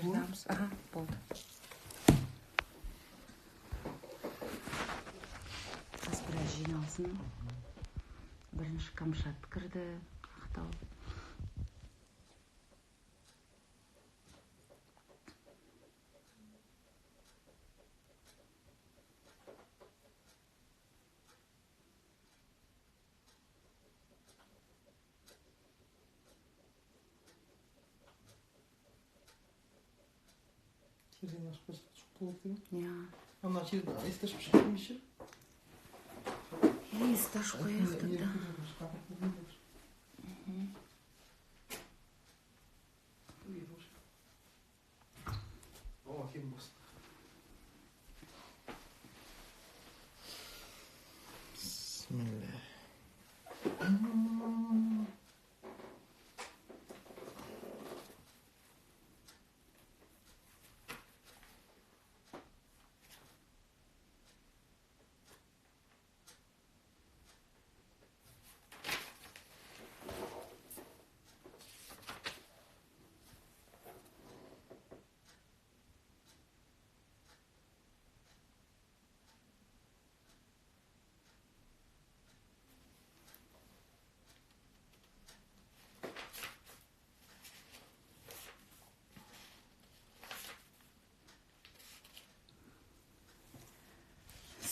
Ертамыз. Аха, болды. Қаз біраз жиналсын. Бірінші Камшат кірді, Ақтау. Жерден ашып қойсақ жоқ болады екен. Иә. Ана жерді есті ашып шыққан ше? Есті ашып қояйық тогда. О, кем болсын. Бисмилля.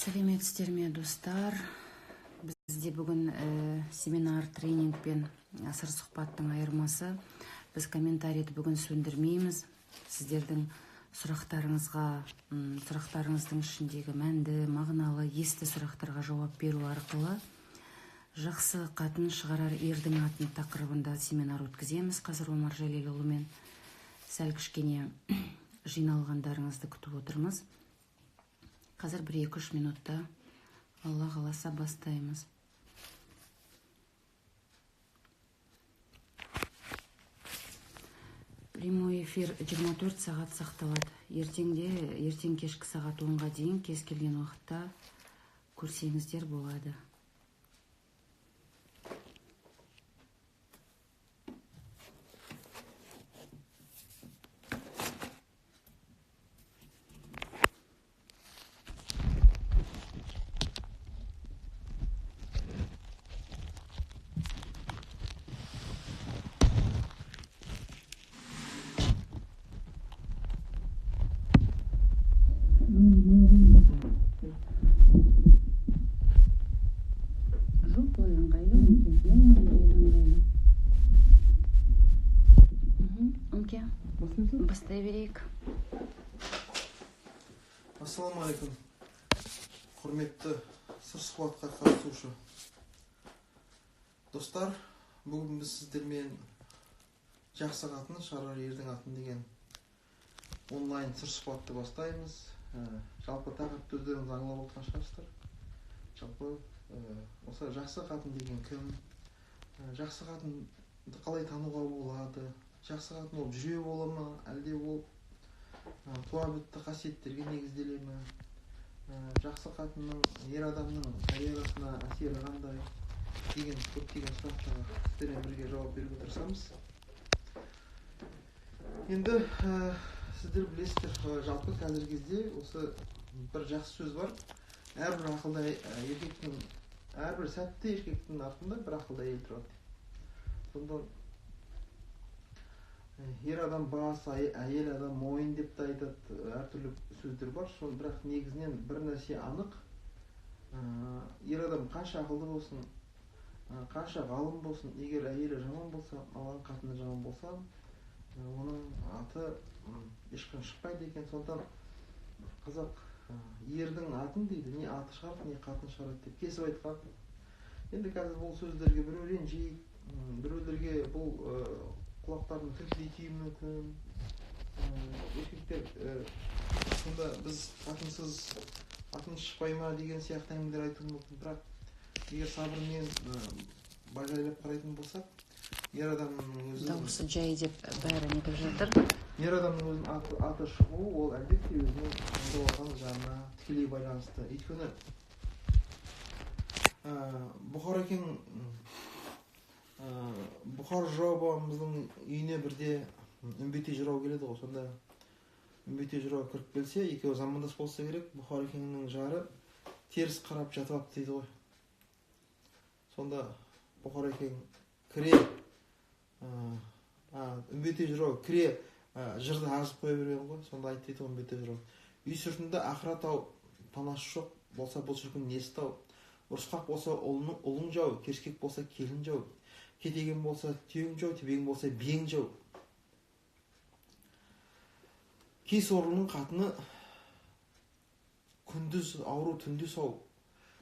Сәлеметсіздер ме, достар? Бізде бүгін семинар, тренинг пен сыр сұхбаттың айырмасы. Біз комментарийді бүгін сөндірмейміз. Сіздердің сұрақтарыңыздың ішіндегі мәнді, мағыналы, есті сұрақтарға жауап беру арқылы жақсы қатын шығарар ердің атын тақырыбында семинар өткіземіз. Қазір Омар Жәлелұлымен сәл кішкене жиналғандарыңызды күтіп отырмыз. Қазір 1-2-3 минутта Алла қаласа бастаймыз. Прямой эфир 24 сағат сақталады. Ертең кешкі сағат 10-ға дейін кез келген уақытта көрсеңіздер болады. Бастай берейік. Ассалаумағалейкум. Құрметті сыр сұхбатқа қатысушы достар, бүгін біз сіздермен жақсы қатын шығарар ердің атын деген онлайн сыр сұхбатты бастаймыз. Жалпы тақырыпты өздеріңіз аңлап отырған шығарсыздар. Жалпы осы жақсы қатын деген кім? Жақсы қатынды қалай тануға болады? Жақсы қатын ол жүре бола ма, әлде ол туа бітті қасиеттерге негізделе ме? Жақсы қатынның ер адамның карьерасына әсері қандай деген көптеген сұрақтарға сіздермен бірге жауап беруге тырысамыз. Енді сіздер білесіздер, жалпы қазіргі кезде осы бір жақсы сөз бар. Әрбір ақылды еркектің, әрбір сәтті еркектің артында бір ақылды әйел тұрады. Сонда ер адам бас, әйел адам мойын деп те айтады, әртүрлі сөздер бар. Бірақ негізінен бір нәрсе анық. Ер адам қанша ақылды болсын, қанша ғалым болсын, егер әйелі жаман болса, алған қатыны жаман болса, оның аты ешқашан шықпайды екен. Сондықтан қазақ ердің атын дейді, не аты шығарады, не қатын шығарады деп кесіп айтқан. Енді қазір бұл сөздерге біреу ренжиді, біреулерге бұл құлақтарын тілдей тиюі мүмкін. Еркектер сонда біз атын шықпай ма деген сияқты әңгімелер айтуы мүмкін. Бірақ егер сабырмен байлап қарайтын болсақ, ер адамның өзі дауысы жай деп бәрі нетіп жатыр. Ер адамның өзінің аты шығуы ол әлбетте өзінің болған жарына тікелей байланысты. Өйткені Бұхар жырау бабамыздың үйіне бірде үмбетей жырау келеді ғой. Сонда үмбетей жырауға кіріп келсе, екеуі замандас болса керек, Бұхар екеңнің жары теріс қарап жатып алыпты дейді ғой. Сонда Бұхар екең кіре, үмбетей жырау кіре жырды ағызып қоя берген ғой. Сонда айтты дейді ғой үмбетей жырау: үй сыртында ақыра тау, панасы жоқ болса бұл шіркін несі тау. Ұрысқақ болса ұлың жау, кершкек болса келін жау, кетеген болса түйең жау, тебеген болса биең жау. Кей сорлының қатыны күндіз ауру түнде сау.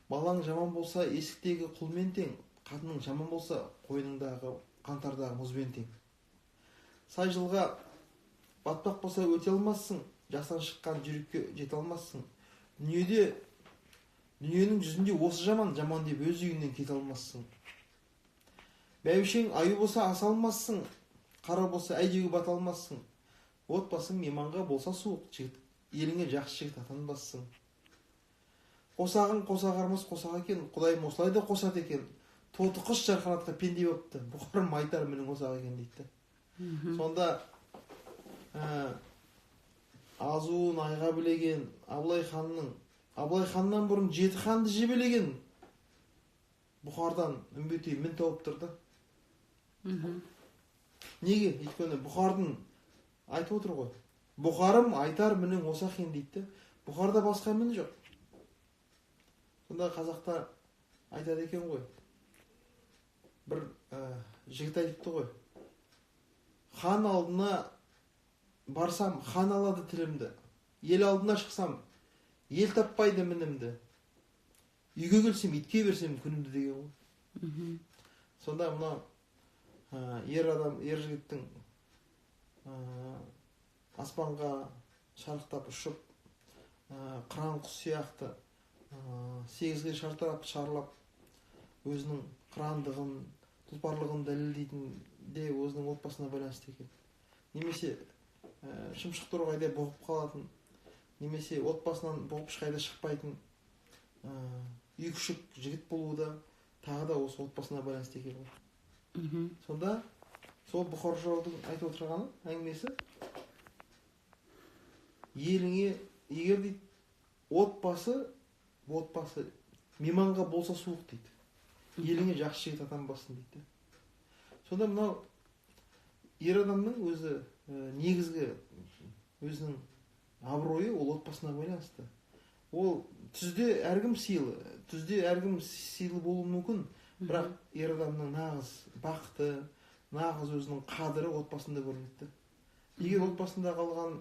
Балаң жаман болса есіктегі құлмен тең, қатының жаман болса қойныңдағы қаңтардағы мұзбен тең. Сай жылға батпақ болса өте алмассың, жастан шыққан жүрекке жете алмассың. Дүниенің жүзінде осы жаман деп өз үйіңнен кете алмассың. Бәйбішең аю болса аса алмассың, қара болса әйдеуге бата алмассың. Отбасың мейманға болса суық, еліңе жақсы жігіт атанбассың. Қосағың қосағармас қосақ екен, Құдайым осылай қосат екен. Тоты құс жарқанатқа пенде бопты, Бұхарым айтар менің осақ екен дейді. Сонда азуын айға білеген Абылай ханнан бұрын 7 ханды жебелеген Бұхардан үмбетей мін тауып тұрды. Неге? Өйткені Бұхардың айтып отыр ғой. Бұхарым айтар менің осақ екен дейді. Бұхарда басқа мін жоқ. Сонда қазақта айтады екен ғой. Бір жігіт айтыпты ғой. Хан алдына барсам, хан алады тілімді. Ел алдына шықсам, ел таппайды мінімді. Үйге келсем, итке берсем күнімді деген ғой. Сонда мына ер жігіттің аспанға шарықтап ұшып, қыран құс сияқты 8-ге шарлап, өзінің қырандығын, тұлпарлығын дәлелдейтін де өзінің отбасына байланысты екен. Немесе шымшық торғайда бұғып қалатын, немесе отбасынан бұғып ешқайда шықпайтын үй күшік жігіт болуда тағы да осы отбасына байланысты екен ғой. Сонда сол Бұхар жыраудың айтып отырғаны әңгімесі, еліңе егер дейді отбасы мейманға болса суық дейді, еліңе жақсы жігіт атанбасын дейді. Сонда мынау ер адамның өзі негізгі өзінің абыройы ол отбасына байланысты. Ол түзде әркім сыйлы болуы мүмкін, бірақ ер адамның нағыз бақыты, нағыз өзінің қадірі отбасында көрінеді. Егер отбасында қалған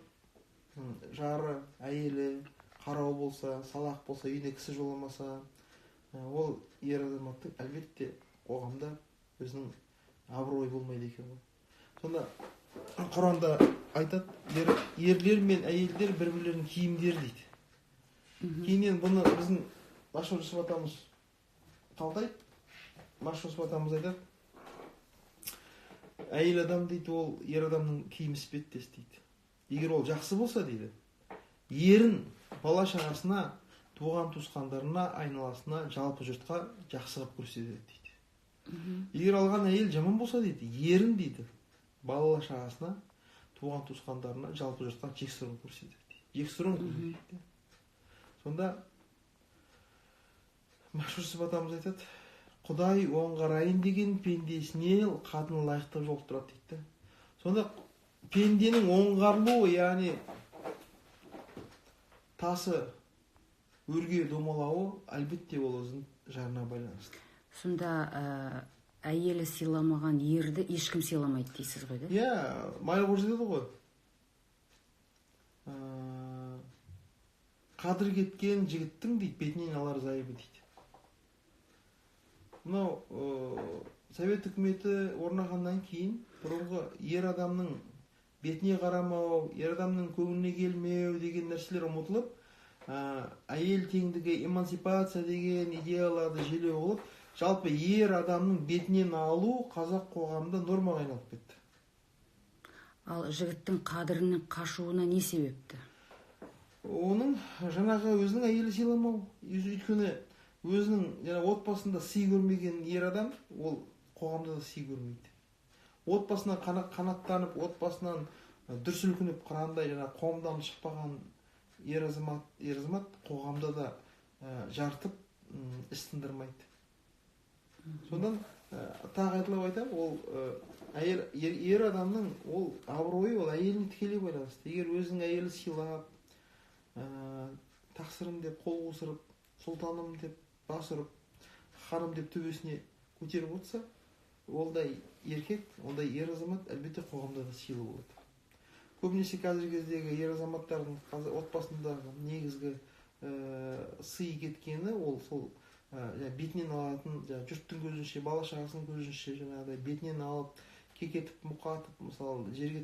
жары, әйелі қарау болса, салақ болса, үйіне кісі жоламаса, ол ер азаматтың әлбетте қоғамда өзінің абыройы болмайды екен ғой. Сонда Құранда айтады, ерлер мен әйелдер бір-бірлерінің киімдері дейді. Кейіннен бұны біздің Машһүр Жүсіп атамыз талдайды. Машһүр Жүсіп атамыз айтады, әйел адам дейді, ол ер адамның киім іспеттес дейді. Егер ол жақсы болса дейді, ерін бала шағасына, туған туысқандарына, айналасына, жалпы жұртқа жақсы қылып көрсетеді дейді. Егер алған әйел жаман болса дейді, ерін дейді, бала шағасына, туған туысқандарына, жалпы жұртқа жексұрын көрсетеді. Жексұрын көрсетеді. Сонда Машһүр Жүсіп атамыз айтады, Құдай оңғарайын деген пендесіне қатын лайықты жолықтырады дейді. Сонда пенденің оңғарылуы, яғни тасы өрге домалауы, әлбетте ол өзінің жарына байланысты. Сонда әйелі сыйламаған ерді ешкім сыйламайды дейсіз ғой, да? Иә, Майра көрсетеді ғой. Қадір кеткен жігіттің дейді, бетінен алар зайыбы дейді. Мынау Совет үкіметі орнағаннан кейін бұрынғы ер адамның бетіне қарамау, ер адамның көңіліне келмеу деген нәрселер ұмытылып, әйел теңдігі, эмансипация деген идеяларды желеу болып, жалпы ер адамның бетінен алу қазақ қоғамында нормаға айналып кетті. Ал жігіттің қадірінің қашуына не себепті? Оның жаңағы өзінің әйелі сыйламау. Өйткені өзінің отбасында сый көрмеген ер адам, ол қоғамда да сый көрмейді. Отбасынан қанаттанып, отбасынан дүр сілкініп қырандай жаңағы қоғамдан шықпаған ер азамат қоғамда да жартып іс тындырмайды. Содан тағы айтылып айтам, ол ер адамның ол абыройы ол әйеліне тікелей байланысты. Егер өзінің әйелі сыйлап, тақсырым деп қол қусырып, сұлтаным деп бас ұрып, ханым деп төбесіне көтеріп отырса, ондай еркек, ондай ер азамат әлбетте қоғамда да сыйлы болады. Көбінесе қазіргі кездегі ер азаматтардың отбасындағы негізгі сый кеткені ол сол бетінен алатын, жұрттың көзінше, бала шағасының көзінше жаңағыдай бетінен алып, кекетіп, мұқатып, мысалы жерге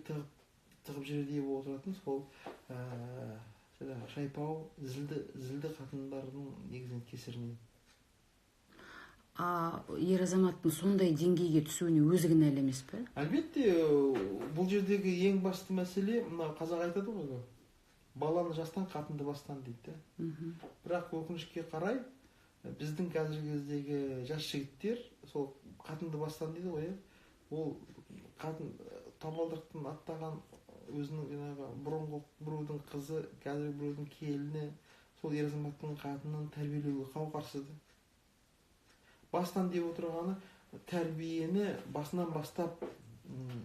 тығып жердей болып отыратын сол шайпау, зілді қатындардың негізінен кесірінен. Ер азаматтың сондай деңгейге түсуіне өзі кінәлі емес пе? Әлбетте, бұл жердегі ең басты мәселе, мына қазақ айтады ғой, баланы жастан, қатынды бастан дейді. Бірақ өкінішке қарай, біздің қазіргі кездегі жас жігіттер сол қатынды бастан дейді ғой, ол қатын табалдырықтан аттаған өзінің жаңағы бұрынғы біреудің қызы, қазіргі біреудің келіні, сол ер азаматтың қатынын тәрбиелеуге қауқарсызды. Бастан деп отырғаны тәрбиені басынан бастап,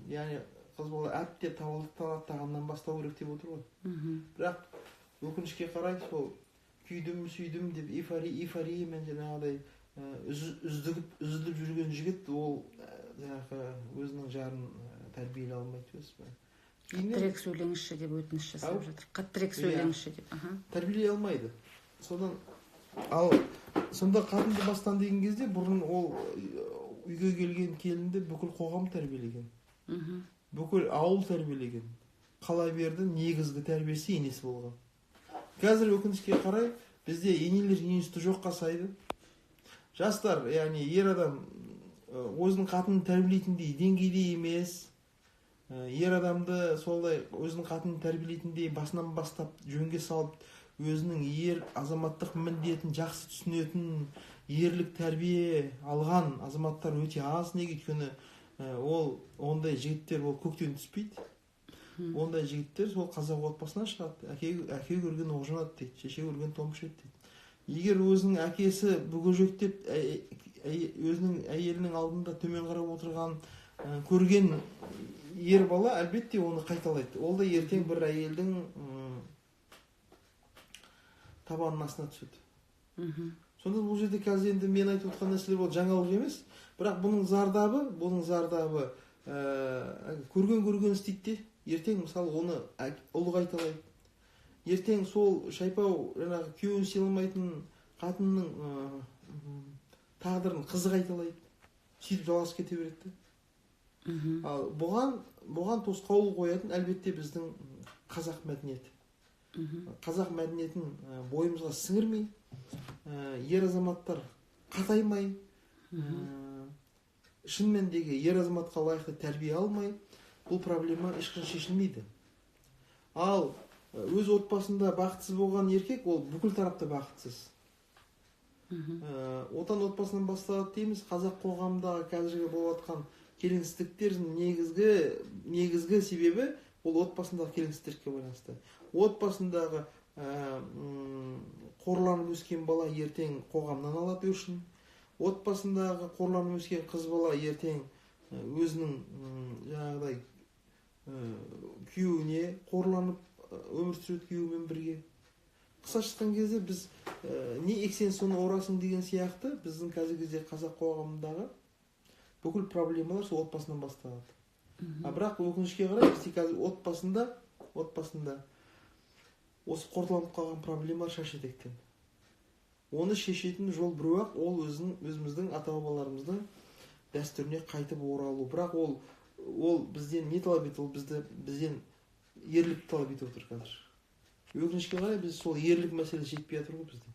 яғни қыз бала әптеп табалдырықтан аттағаннан бастау керек деп отыр ғой. Бірақ өкінішке қарай сол күйдім, сүйдім деп эйфориямен жаңағыдай үзіліп жүрген жігіт ол өзінің жарын тәрбиелей алмайды. Қаттырек сөйлеңізші деп өтініш жасап жатыр. Қаттырек сөйлеңізші деп. Тәрбиелей алмайды. Сонда қатынды бастан деген кезде бұрын ол үйге келген келінді бүкіл қоғам тәрбиелеген. Бүкіл ауыл тәрбиелеген. Қала берді негізгі тәрбиесі енесі болған. Қазір өкінішке қарай бізде енелер институты жоққа сайды. Жастар, яғни ер адам өзінің қатынын тәрбиелейтіндей деңгейде емес, ер адамды солай өзінің қатынын тәрбиелейтіндей басынан бастап жөнге салып, өзінің ер азаматтық міндетін жақсы түсінетін, ерлік тәрбие алған азаматтар өте аз. Неге? Өйткені ол ондай жігіттер ол көктен түспейді. Ондай жігіттер сол қазақ отбасынан шығады. Әке көрген оқ жонады дейді, шеше көрген тон пішеді дейді. Егер өзінің әкесі бүгежектеп өзінің әйелінің алдында төмен қарап отырған көрген ер бала әлбетте оны қайталайды. Ол да ертең бір әйелдің табанының астына түседі. Сонда бұл жерде қазір енді мен айтып отқан нәрселер ол жаңалық емес, бірақ бұның зардабы көрген істейді де, ертең мысалы оны ұлы қайталайды. Ертең сол шайпау жаңағы күйеуін сыйламайтын қатынның тағдырын қызы қайталайды. Сөйтіп жалғасып кете береді. Ал бұған тосқауыл қоятын әлбетте біздің қазақ мәдениеті. Қазақ мәдениетін бойымызға сіңірмей, ер азаматтар қатаймай, шынмендегі ер азаматқа лайықты тәрбие алмай, бұл проблема ешқашан шешілмейді. Ал өз отбасында бақытсыз болған еркек, ол бүкіл тарапта бақытсыз. Отан отбасынан басталады дейміз. Қазақ қоғамдағы қазіргі болып жатқан келеңсіздіктердің негізгі себебі ол отбасындағы келеңсіздікке байланысты. Отбасындағы қорланып өскен бала ертең қоғамнан алады өшін. Отбасындағы қорланып өскен қыз бала ертең өзінің жаңағыдай күйеуіне қорланып өмір сүреді күйеуімен бірге. Қыса шыққан кезде біз не ексен соны орасың деген сияқты біздің қазіргі кезде қазақ қоғамындағы бүкіл проблемалар сол отбасынан басталады. Бірақ өкінішке қарай бізде қазір отбасында осы қордаланып қалған проблемалар шаш-етектен. Оны шешетін жол біреу-ақ, ол өзіміздің ата-бабаларымыздың дәстүріне қайтып оралу. Бірақ ол бізден не талап етеді? Ол бізден ерлік талап етіп отыр қазір. Өкінішке қарай біз сол ерлік мәселесі жетпей жатыр ғой бізде.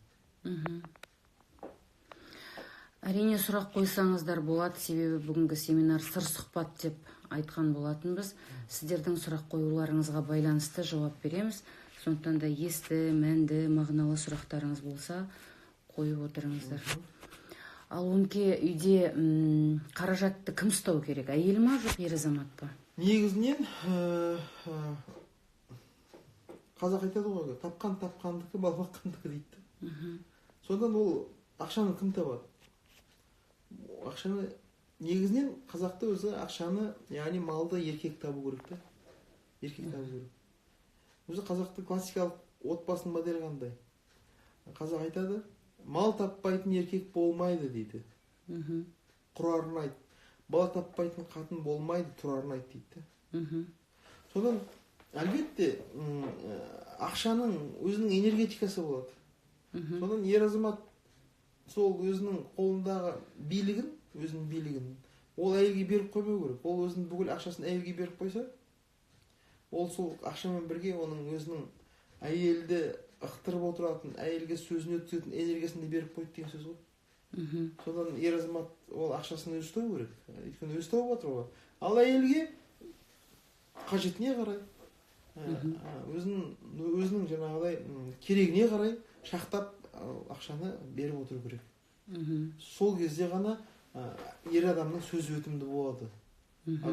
Әрине сұрақ қойсаңыздар болады, себебі бүгінгі семинар сыр сұхбат деп айтқан болатынбыз. Сіздердің сұрақ қоюларыңызға байланысты жауап береміз. Сондықтан да есті, мәнді, мағыналы сұрақтарыңыз болса қойып отырыңыздар. Ал өңке үйде қаражатты кім ұстау керек? Әйел ма, жоқ ер азамат па? Негізінен қазақ айтады ғой, тапқан тапқандікі, бал баққандікі дейді. Содан ол ақшаны кім табады? Ақшаны негізінен қазақта өзі ақшаны, яғни малды еркек табу керек та. Еркек табу керек. Өзі қазақты классикалық отбасының моделі қандай? Қазақ айтады, мал таппайтын еркек болмайды дейді. Құрарын айт. Бала таппайтын қатын болмайды, тұрарын айт дейді. Содан әлбетте ақшаның өзінің энергетикасы болады. Содан ер азамат сол өзінің қолындағы билігін, ол әйелге беріп қоймау керек. Ол өзінің бүкіл ақшасын әйелге беріп қойса, ол сол ақшамен бірге оның өзінің әйелді ықтырып отыратын, әйелге сөзін өткізетін энергиясын да беріп қойды деген сөз ғой. Содан ер азамат ол ақшасын өзі ұстау керек. Өйткені өзі тауып отыр ғой. Ал әйелге қажетіне қарай, өзінің жаңағыдай керегіне қарай шақтап ақшаны беріп отыру керек. Сол кезде ғана ер адамның сөзі өтімді болады.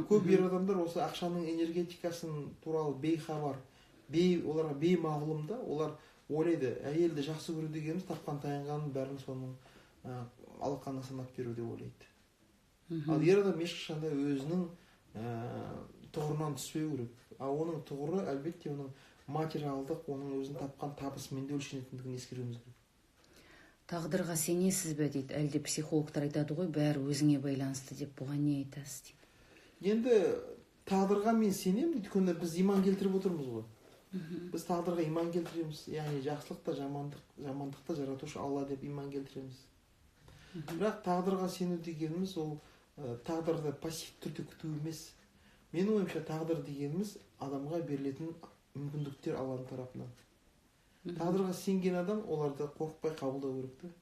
Көп ер адамдар осы ақшаның энергетикасын туралы бейхабар, оларға беймағлұм да, олар ойлайды, әйелді жақсы көру дегеніміз тапқан таянғанын бәрін соның алақанына санап беру деп ойлайды. Ал ер адам ешқашанда өзінің тұғырынан түспеу керек. Ал оның тұғыры әлбетте оның материалдық, оның өзін тапқан табысымен де өлшенетіндігін ескеруіміз керек. Тағдырға сенесіз бе дейді, әлде психологтар айтады ғой, бәрі өзіңе байланысты деп, бұған не айтасыз дейді. Енді тағдырға мен сенемін, өйткені біз иман келтіріп отырмыз ғой. Біз тағдырға иман келтіреміз, яғни жақсылық та жамандық та жаратушы Алла деп иман келтіреміз. Бірақ тағдырға сену дегеніміз ол тағдырды пассив түрде күту емес. Менің ойымша тағдыр дегеніміз адамға берілетін мүмкіндіктер Алланың тарапынан. Тағдырға сенген адам оларды қорықпай қабылдау керек.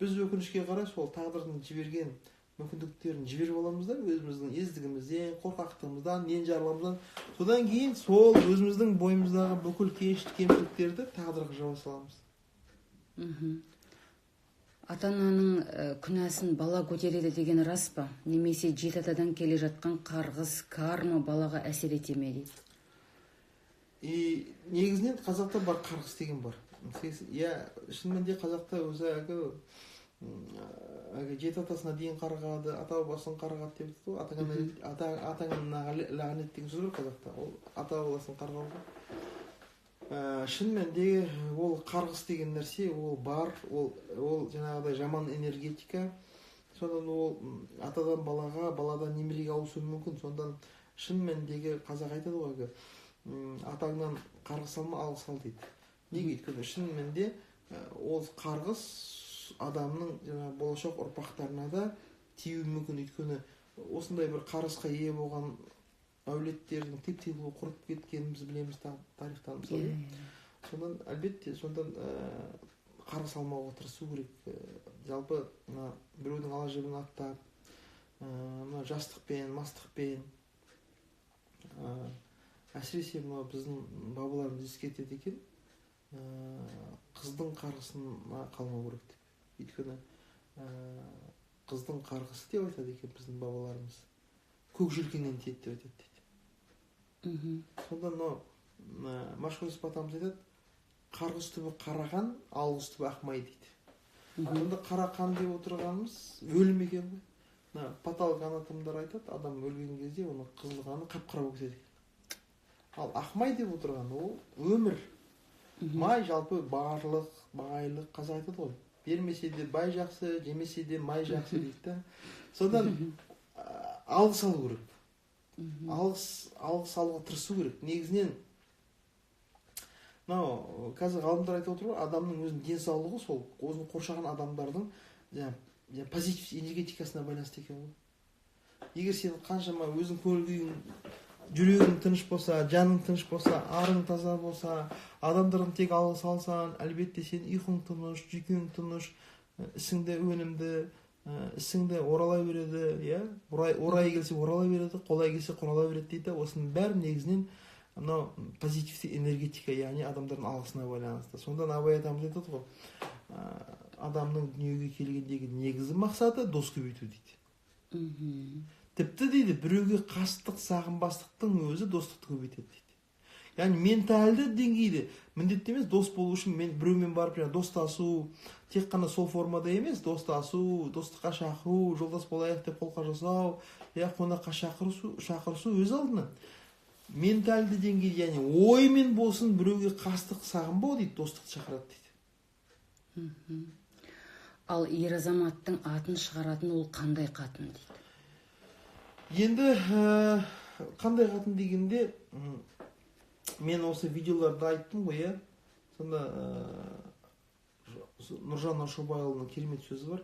Біз өкінішке қарай сол тағдырдың жіберген мүмкіндіктерін жіберіп аламыз да, өзіміздің ездігімізден, қорқақтығымыздан, енжарлығымыздан. Содан кейін сол өзіміздің бойымыздағы бүкіл кемшіліктерді тағдырға жауа саламыз. Ата-ананың күнәсін бала көтереді деген рас па? Немесе жеті атадан келе жатқан қарғыс, карма балаға әсер ете ме дейді? Негізінен қазақта бар қарғыс деген бар. Шынымен де қазақта өзі жеті атасына дейін қарғады, ата бабасын қарғады деп айтады. Атаңа лағнет деген сөз бар қазақта. Ол ата бабасын қарғау. Шынымен де ол қарғыс деген нәрсе, ол бар, ол жаңағыдай жаман энергетика. Сондан ол атадан балаға, баладан немереге ауысуы мүмкін. Сондан шынымен дегі қазақ айтады ғой, атаңнан қарғыс алма, алғыс ал дейді. Неге? Өйткені шынымен де ол қарғыс адамның болашақ ұрпақтарына да тиюі мүмкін. Өйткені осындай бір қарғысқа ие болған әулеттердің теп-тегіс болып құрып кеткенімізді білеміз тарихтан мысалы. Сондан әлбетте қарғыс алмауға тырысу керек. Жалпы біреудің ала жібін аттап, жастықпен, мастықпен, әсіресе біздің бабаларымыз ескертеді екен, қыздың қарғысына қалмау керек деп. Өйткені қыздың қарғысы деп айтады екен біздің бабаларымыз. Көк желкеннен тиеді деп айтады дейді. Сонда Машһүр батамыз айтады, қарғыс түбі қараған, алғыс түбі ақмай дейді. Сонда қарақан деп отырғанымыз өлім екен ғой. Патологоанатомдар айтады, адам өлген кезде оның қызыл қаны қап-қара болып кетеді. Ал ақмай деп отырған ол өмір. Май жалпы барлық, байлық, қазақ айтады ғой. Бермесе де бай жақсы, жемесе де май жақсы дейді. Содан алғыс алу керек. Алғыс алуға тырысу керек. Негізінен қазір ғалымдар айтып отыр ғой, адамның өзінің денсаулығы сол өзін қоршаған адамдардың позитив энергетикасына байланысты екен ғой. Егер сен қаншама өзің көңіл күйің, жүрегің тыныш болса, жаның тыныш болса, арың таза болса, адамдардың тек алғыс алсаң, әлбетте сен ұйқың тыныш, жүйкең тыныш, ісіңді өнімді, ісіңді орала береді, орай келсе орала береді, қолай келсе құрала береді дейді. Осының бәрі негізінен позитивті энергетика, яғни адамдардың алғысына байланысты. Сонда Абай атамыз айтады ғой, адамның дүниеге келгендегі негізгі мақсаты дос көбейту дейді. Тіпті дейді біреуге қастық сағынбастықтың өзі достықты көбейтеді дейді. Яғни ментальды деңгейде міндетті емес дос болу үшін мен біреумен барып достасу, тек қана сол формада емес, достасу, достыққа шақыру, жолдас болайық деп қолқа жасау, қонаққа шақырысу өз алдына. Ментальды деңгейде, яғни оймен болсын біреуге қастық сағынбау дейді, достықты шақырады дейді. Ал ер азаматтың атын шығаратын ол қандай қатын дейді? Енді қандай қатын дегенде, мен осы видеоларда айттым ғой, сонда Нұржан Ашубайұлының керемет сөзі бар.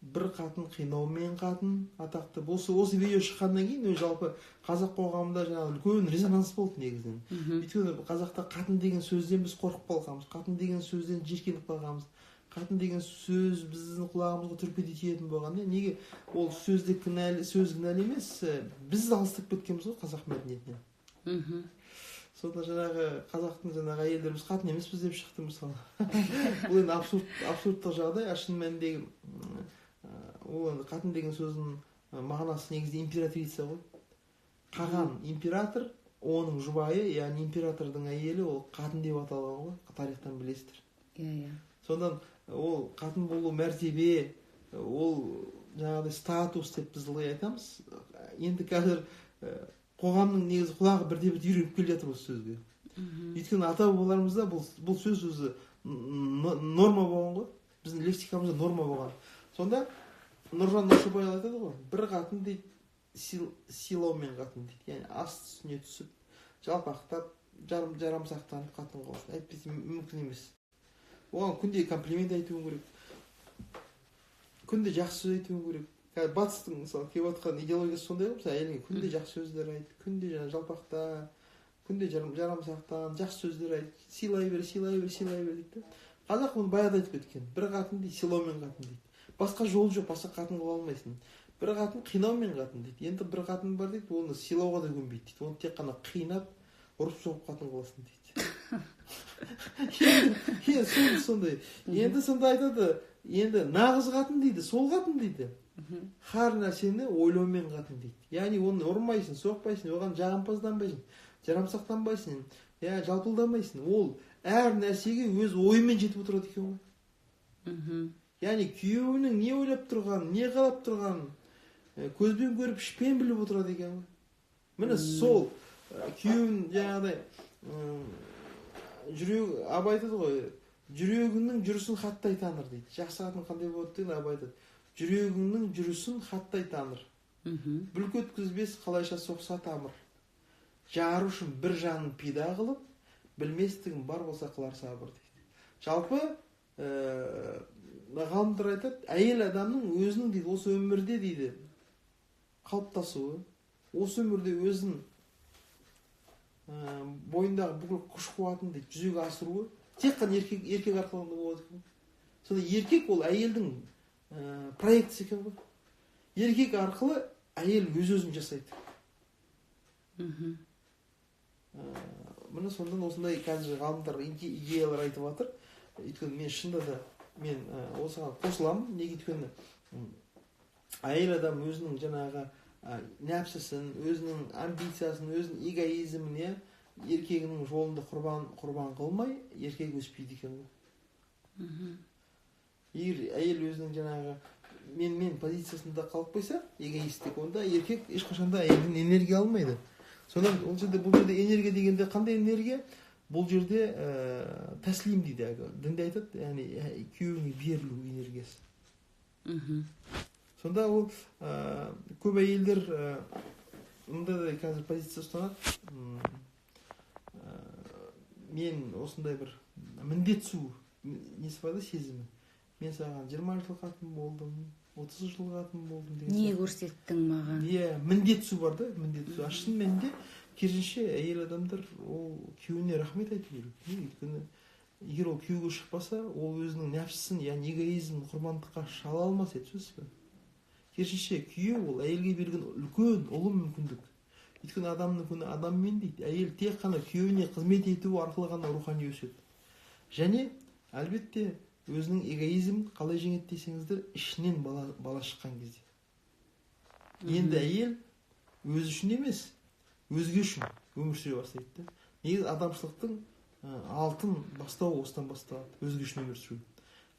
Бір қатын қинаумен қатын атақты. Осы видео шыққаннан кейін жалпы қазақ қоғамында үлкен резонанс болды негізінен. Өйткені қазақта қатын деген сөзден біз қорқып қалғанбыз, қатын деген сөзден жиіркеніп қалғанбыз. Қатын деген сөз біздің құлағымызға түрпедей тиетін болған. Неге? Ол сөз кінәлі емес, біз алыстап кеткенбіз ғой қазақ мәдениетінен. Сонда қазақтың әйелдеріміз қатын емеспіз деп шықты мысалы. Бұл енді абсурдтық жағдай. Шын мәніндегі ол қатын деген сөздің мағынасы негізінде императрица ғой. Қаған император, оның жұбайы, яғни императордың әйелі ол қатын деп аталған ғой. Тарихтан білесіздер. Сонда ол қатын болу мәртебе, ол статус деп біз ылғи айтамыз. Енді қазір қоғамның негізі құлағы бірде-бір үйреніп келе жатыр осы сөзге. Өйткені ата-бабаларымызда бұл сөз өзі норма болған ғой. Біздің лексикамызда норма болған. Сонда Нұржан Ашубайұлы айтады ғой, бір қатын дейді, сыйлаумен қатын дейді. Яғни асты үстіне түсіп, жалпақтап, жарамсақтанып қатын қылсын. Әйтпесе мүмкін емес. Оған күнде комплимент айтуың керек. Күнде жақсы сөз айтуың керек. Батыстың мысалы келіп отқан идеологиясы сондай ғой, әйеліңе күнде жақсы сөздер айт, күнде жалпақта, күнде жарамсақтан, жақсы сөздер айт, сыйлай бер дейді. Қазақ оны баяғыда айтып кеткен. Бір қатын дейді, сыйлаумен қатын дейді. Басқа жол жоқ, басқа қатын қыла алмайсың. Бір қатын қинаумен қатын дейді. Енді бір қатын бар дейді, оны сыйлауға да көнбейді дейді. Оны тек қана қинап, ұрып-соғып қатын қыласың дейді. Енді сондай. Енді сонда айтады, енді нағыз қатын дейді, сол қатын дейді. Har нәрсені ойлаумен қатын дейді. Яғни оны ұрмайсың, соқпайсың, оған жағымпазданбайсың, жарамсақтанбайсың, жалпылдамайсың. Ол әр нәрсеге өз ойымен жетіп отырады екен ғой. Яғни күйеуінің не ойлап тұрғанын, не қалап тұрғанын көзбен көріп, ішпен біліп отырады екен ғой. Міне сол күйеуін Абай айтады ғой, жүрегінің жүрісін хаттай таныр дейді. Жақсы қатын қандай болады дейді, Абай айтады. Жүрегіңнің жүрісін хаттай таныр. Бүлк өткізбес қалайша соқса тамыр. Жары үшін бір жанын пида қылып, білместігін бар болса қылар сабыр дейді. Жалпы ғалымдар айтады, әйел адамның өзінің дейді, осы өмірде дейді, қалыптасуы, осы өмірде өзінің бойындағы бүкіл күш қуатын дейді, жүзеге асыруы тек қана еркек арқылы болады екен. Сонда еркек ол әйелдің проекциясы екен ғой. Еркек арқылы әйел өз-өзін жасайды. Міне сондан осындай қазір ғалымдар идеялар айтып жатыр. Өйткені мен шынында да мен осыған қосыламын. Неге өйткені әйел адам өзінің нәпсісін, өзінің амбициясын, өзінің эгоизмін еркегінің жолында құрбан қылмай, еркек өспейді екен ғой. Егер әйел өзінің мен позициясында қалып қойса, эгоистік, онда еркек ешқашанда әйелден энергия алмайды. Сонда бұл жерде энергия дегенде қандай энергия? Бұл жерде тәслим дейді, дінде айтады, яғни күйеуіне берілу энергиясы. Сонда ол көп әйелдер мұнда да қазір позиция ұстанады. Мен осындай бір міндетсу несі бар да, сезімі. Мен саған 20 жыл қатын болдым, 30 жыл қатын болдым деген. Не көрсеттің маған? Міндетсу бар да, міндетсу. Шын мәнінде керісінше әйел адамдар ол күйеуіне рахмет айту керек. Өйткені егер ол күйеуге шықпаса, ол өзінің нәпсісін, яғни эгоизмін құрбандыққа шала алмас еді, сөзсіз бе? Керісінше күйеу ол әйелге берген үлкен ұлы мүмкіндік. Өйткені адамның күні адаммен дейді. Әйел тек қана күйеуіне қызмет ету арқылы ғана рухани өседі. Және әлбетте өзінің эгоизмін қалай жеңеді десеңіздер, ішінен бала шыққан кезде. Енді әйел өзі үшін емес, өзге үшін өмір сүре бастайды да. Негізі адамшылықтың алтын бастауы осыдан басталады, өзге үшін өмір сүру.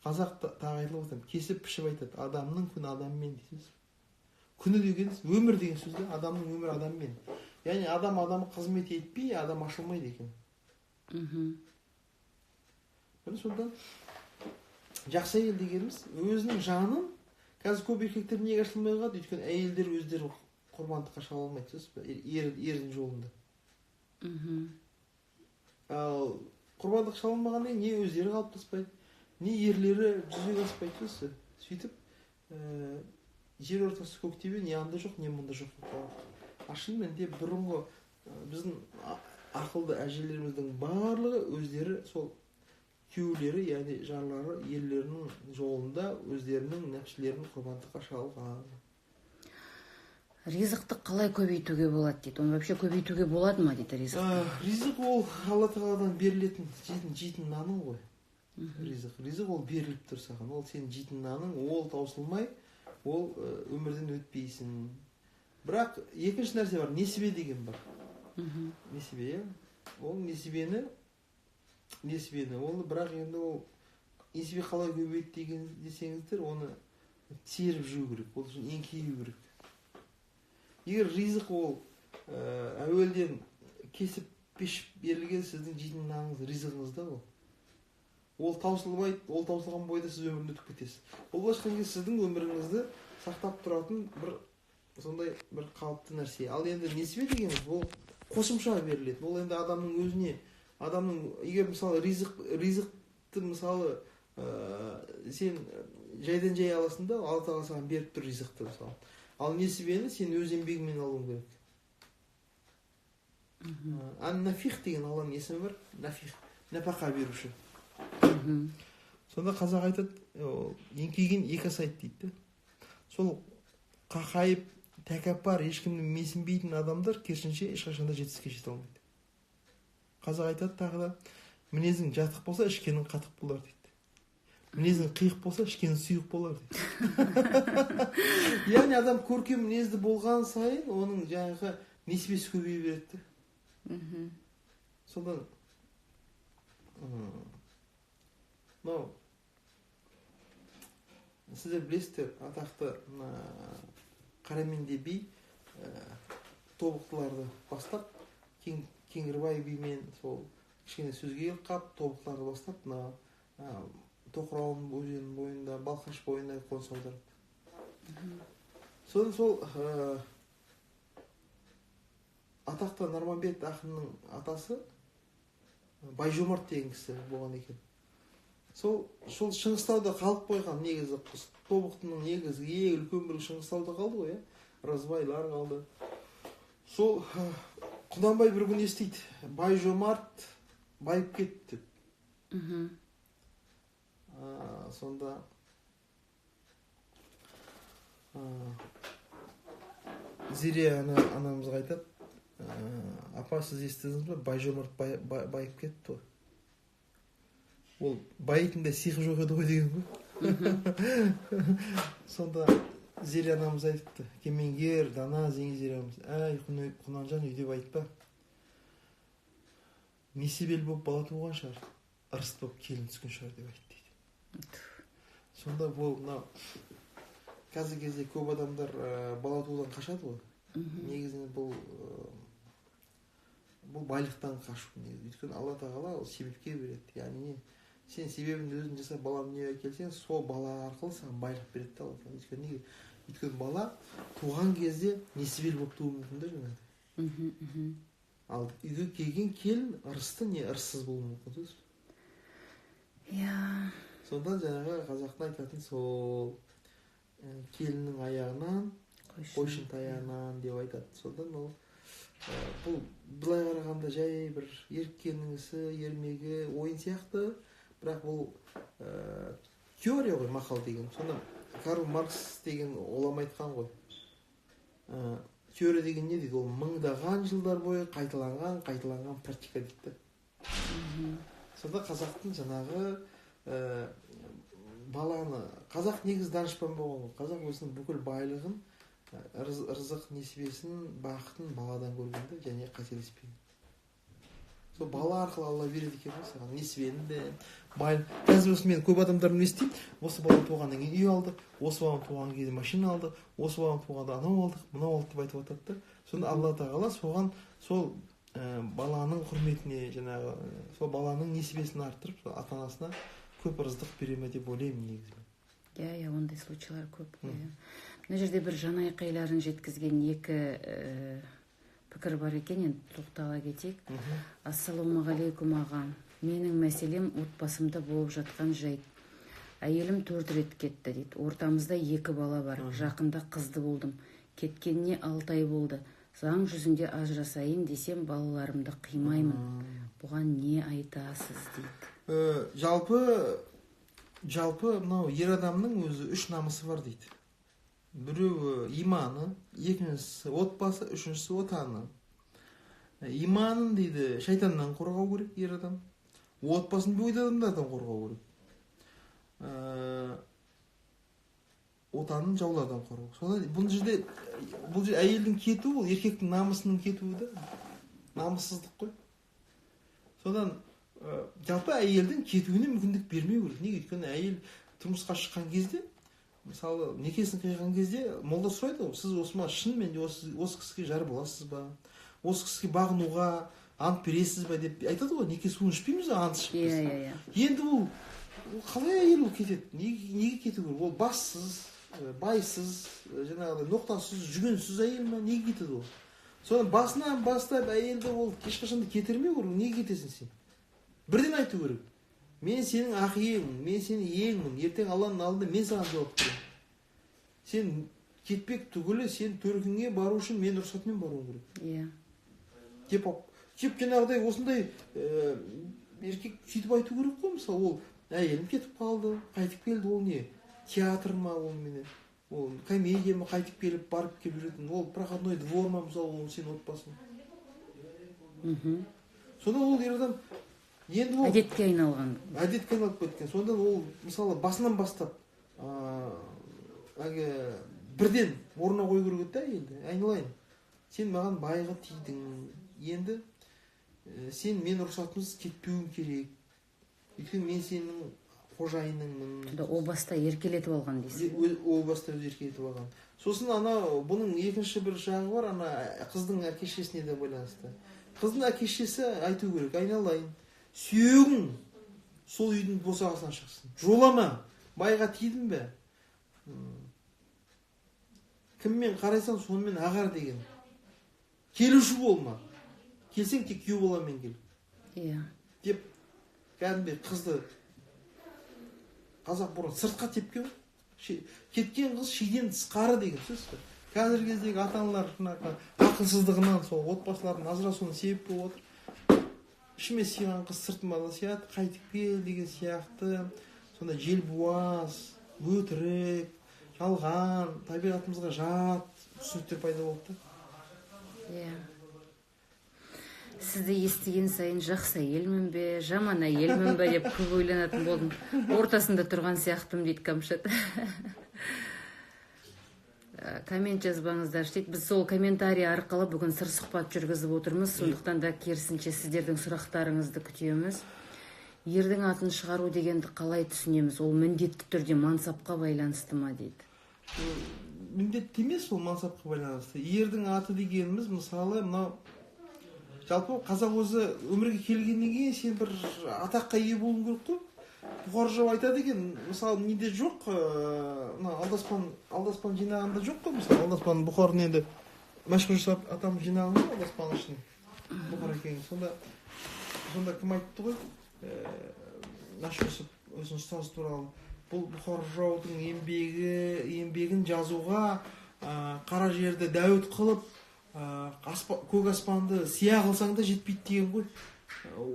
Қазақ тағы айтылып отыр, кесіп пішіп айтады, адамның күні адаммен дейсіз. Күні деген өмір деген сөз де, адамның өмірі адаммен. Яғни адам қызмет етпей, адам ашылмайды екен. Сонда жақсы әйел дегеніміз өзінің жанын, қазір көп еркектер неге ашылмай қалады? Өйткені әйелдер өздері құрбандыққа шала алмайды, ердің жолында. Ал құрбандық шала алмағаннан не өздері қалыптаспайды, не ерлері жүзеге аспайды. Сөйтіп жер ортасы көктебе, не анда жоқ, не мұнда жоқ болып қалады. Шынымен де бұрынғы біздің ақылды әжелеріміздің барлығы өздері сол күйеулері, яғни жарлары, ерлерінің жолында өздерінің нәпсілерін құрбандыққа шалған. Ризықты қалай көбейтуге болады дейді? Оны вообще көбейтуге болады ма дейді ризықты? Ризық ол Алла тағаладан берілетін жейтін наның ғой. Ризық ол беріліп тұр саған. Ол сенің жейтін наның, ол таусылмай, ол өмірден өтпейсің. Бірақ екінші нәрсе бар, несібе деген бар. Несібе, ол несібені, ол бірақ енді ол несібе қалай көбейді деген десеңіздер, оны теріп жеу керек, ол үшін еңкею керек. Егер ризық ол әуелден кесіп пешіп берілген сіздің жейтін наныңыз, ризығыңызда ол таусылмайды, ол таусылған бойда сіз өмірін өтіп кетесіз. Ол былайша сіздің өміріңізді сақтап тұратын бір сондай бір қалыпты нәрсе. Ал енді несібе дегеніміз ол қосымша беріледі. Ол енді адамның өзіне, егер мысалы ризықты мысалы сен жайдан жай аласың да, Алла тағала саған беріп тұр ризықты мысалы. Ал несібені сен өз еңбегіңмен алуың керек. Ан-Нафих деген Алланың есімі бар. Нафих, нәпақа беруші. Сонда қазақ айтады, еңкейген екі асайды дейді. Сол қақайып, тәкаппар, ешкімді менсінбейтін адамдар керісінше ешқашанда жетістікке жете алмайды. Қазақ айтады тағы да, мінезің жатық болса, ішкенің қатық болар дейді. Мінезің қиық болса, ішкенің сұйық болар дейді. Яғни адам көркем мінезді болған сайын, оның жаңағы несібесі көбейе береді. Содан сіздер білесіздер, атақты Қараменде би тобықтыларды бастап, Кеңгірбай бимен сол кішкене сөзге қап, тобықтыларды бастап, Тоқырауын өзенінің бойында, Балқаш бойында қоныс аударып. Содан сол атақты Нарманбет ақынның атасы Байжомарт деген кісі болған екен. Сол Шыңғыстауда қалып қойған негізі, тобықтының негізі үлкен бір Шыңғыстауда қалды ғой, Разбайлар қалды. Сол Құнанбай бір күн естиді, Байжомарт байып кетті деп. Сонда Зере анамызға айтады, апа, сіз естідіңіз бе, Байжомарт байып кетті ғой. Ол байитында сиқы жоқ еді ғой деген ғой. Сонда Зере анамыз айтыпты, кемеңгер, дана, Зере анамыз, әй, Құнанжан үйде байытпа. Несібел болып бала туған шығар, ырыс болып келін түскен шығар деп айтты дейді. Сонда бұл қазіргі кезде көп адамдар бала туудан қашады ғой. Негізінде бұл байлықтан қашу. Өйткені Алла тағала ол себепке береді. Яғни сен себебін өзің жасап баланы дүниеге әкелсең, сол бала арқылы саған байлық береді де Алла. Өйткені бала туған кезде несібел болып тууы мүмкін да жаңағыдай. Ал үйге келген келін ырысты не ырыссыз болуы мүмкін. Сонда жаңағы қазақтың айтатын сол келіннің аяғынан, қойшын таяғынан деп айтады. Содан ол бұл былай қарағанда жай бір еріккеннің ісі, ермегі, ойын сияқты, бірақ бұл теория ғой, мақал деген. Сонда Карл Маркс деген олам айтқан ғой. Теория деген не дейді? Ол мыңдаған жылдар бойы қайталанған практика дейді. Сонда қазақтың жаңағы баланы, қазақ негіз данышпан болған ғой. Қазақ өзінің бүкіл байлығын ырзық несібесін, бақытын баладан көргенде және қателеспеген. Сол бала арқылы Алла береді екен ғой саған несібені де, қазір осы мен көп адамдармен естимін, осы бала туғаннан кейін үй алдық, осы бала туған кезде машина алдық, осы бала туғанда анау алдық, мынау алдық деп айтып жатады да. Сонда Алла тағала соған сол баланың құрметіне, жаңағы сол баланың несібесін арттырып, ата анасына көп ырыздық бере ме деп ойлаймын негізі. Иә, ондай случайлар көп қой. Мына жерде бір жан айқайларын жеткізген екі пікір бар екен, енді тоқтала кетейік. Ассалаумағалейкум аға. Менің мәселем отбасымда болып жатқан жайт. Әйелім 4 рет кетті дейді. Ортамызда 2 бала бар. Жақында қызды болдым. Кеткеніне 6 ай болды. Заң жүзінде ажырасайын десем балаларымды қимаймын. Бұған не айтасыз дейді. Жалпы мынау ер адамның өзі 3 намысы бар дейді. Біреуі иманы, екіншісі отбасы, үшіншісі отаны. Иманын дейді шайтаннан қорғау керек ер адам. Отбасын бөгет адамдардан қорғау керек. Отанын жаулардан қорғау. Сонда бұл жерде әйелдің кетуі, ол еркектің намысының кетуі да. Намыссыздық қой. Содан жалпы әйелдің кетуіне мүмкіндік бермеу керек. Неге? Өйткені әйел тұрмысқа шыққан кезде, мысалы некесін қиған кезде молда сұрайды ғой, сіз осыма шынымен осы кісіге жар боласыз ба? Осы кісіге бағынуға ант бересіз ба деп айтады ғой. Неке суын ішпейміз ба, ант ішпейміз. Енді ол қалай әйел ол кетеді? Неге кету керек? Ол бассыз, байсыз, жаңағыдай ноқтасыз, жүгенсіз әйел ма? Неге кетеді ол? Содан басынан бастап әйелді ол ешқашан да кетірмеу керек. Неге кетесің сен? Бірден айту керек. Мен сенің ақ иеңмін, мен сенің иеңмін. Ертең Алланың алдында мен саған жауап беремін. Сен кетпек түгілі, сен төркінге бару үшін мен рұқсатымен баруым керек. Иә. Деп жаңағыдай осындай еркек сөйтіп айту керек қой. Мысалы ол әйелім кетіп қалды, қайтып келді, ол не? Театр ма ол менен? Ол комедия ма, қайтып келіп барып келіп жүретін? Ол проходной двор ма, мысалы, ол сен отбасың. Сонда ол ер адам әдетке айналған. Әдетке айналып кеткен. Сонда ол мысалы басынан бастап бірден орнына қою керек еді әйелді. Айналайын. Сен маған байға тидің. Енді сен мен рұқсатымсыз кетпеуің керек. Өйткені мен сенің қожайыныңмын. О баста еркелетіп алған дейсің. О баста еркелетіп алған. Сосын бұның екінші бір жағы бар, қыздың әке-шешесіне де байланысты. Қыздың әке-шешесі айту керек, айналайын. Сүйегің сол үйдің босағасынан шықсын. Жолама, байға тидің бе? Кіммен қарайсаң сонымен ағар деген. Келуші болма. Келсең тек күйеу баламен кел. Иә. Деп кәдімгі қызды қазақ бұрын сыртқа тепкен. Кеткен қыз шиден тысқары деген сөз. Қазіргі кездегі ата-аналар ақылсыздығынан сол отбасылардың ажырасуына себеп болып отыр. Ішіме сыйған қыз сыртыма да сияды, қайтып кел деген сияқты. Сонда желбуаз, өтірік, жалған, табиғатымызға жат түсініктер пайда болды. Иә. Сізді естіген сайын жақсы әйелмін бе, жаман әйелмін бе деп көп ойланатын болдым. Ортасында тұрған сияқтымын дейді Камшат. Коммент жазбаңыздар дейді. Біз сол комментарий арқылы бүгін сыр сұхбат жүргізіп отырмыз. Сондықтан да керісінше сіздердің сұрақтарыңызды күтеміз. Ердің атын шығару дегенді қалай түсінеміз? Ол міндетті түрде мансапқа байланысты ма дейді. Міндетті емес, ол мансапқа байланысты. Ердің аты дегеніміз, мысалы, жалпы қазақ өзі өмірге келгеннен кейін сен бір атаққа ие болуың керек қой. Бұқар жау айтады екен, мысалы, неде жоқ, алдаспан жинағында жоқ қой, мысалы, алдаспан Бұқардың енді мәшһүр жасап атамыз жинағында алдаспан үшін Бұқар екен. Сонда кім айтты ғой, мәшһүр жасап өзінің ұстазы туралы. Бұл Бұқар жаудың еңбегін жазуға, қара жерді дәуіт қылып, көк аспанды сия қылсаң да жетпейді деген ғой.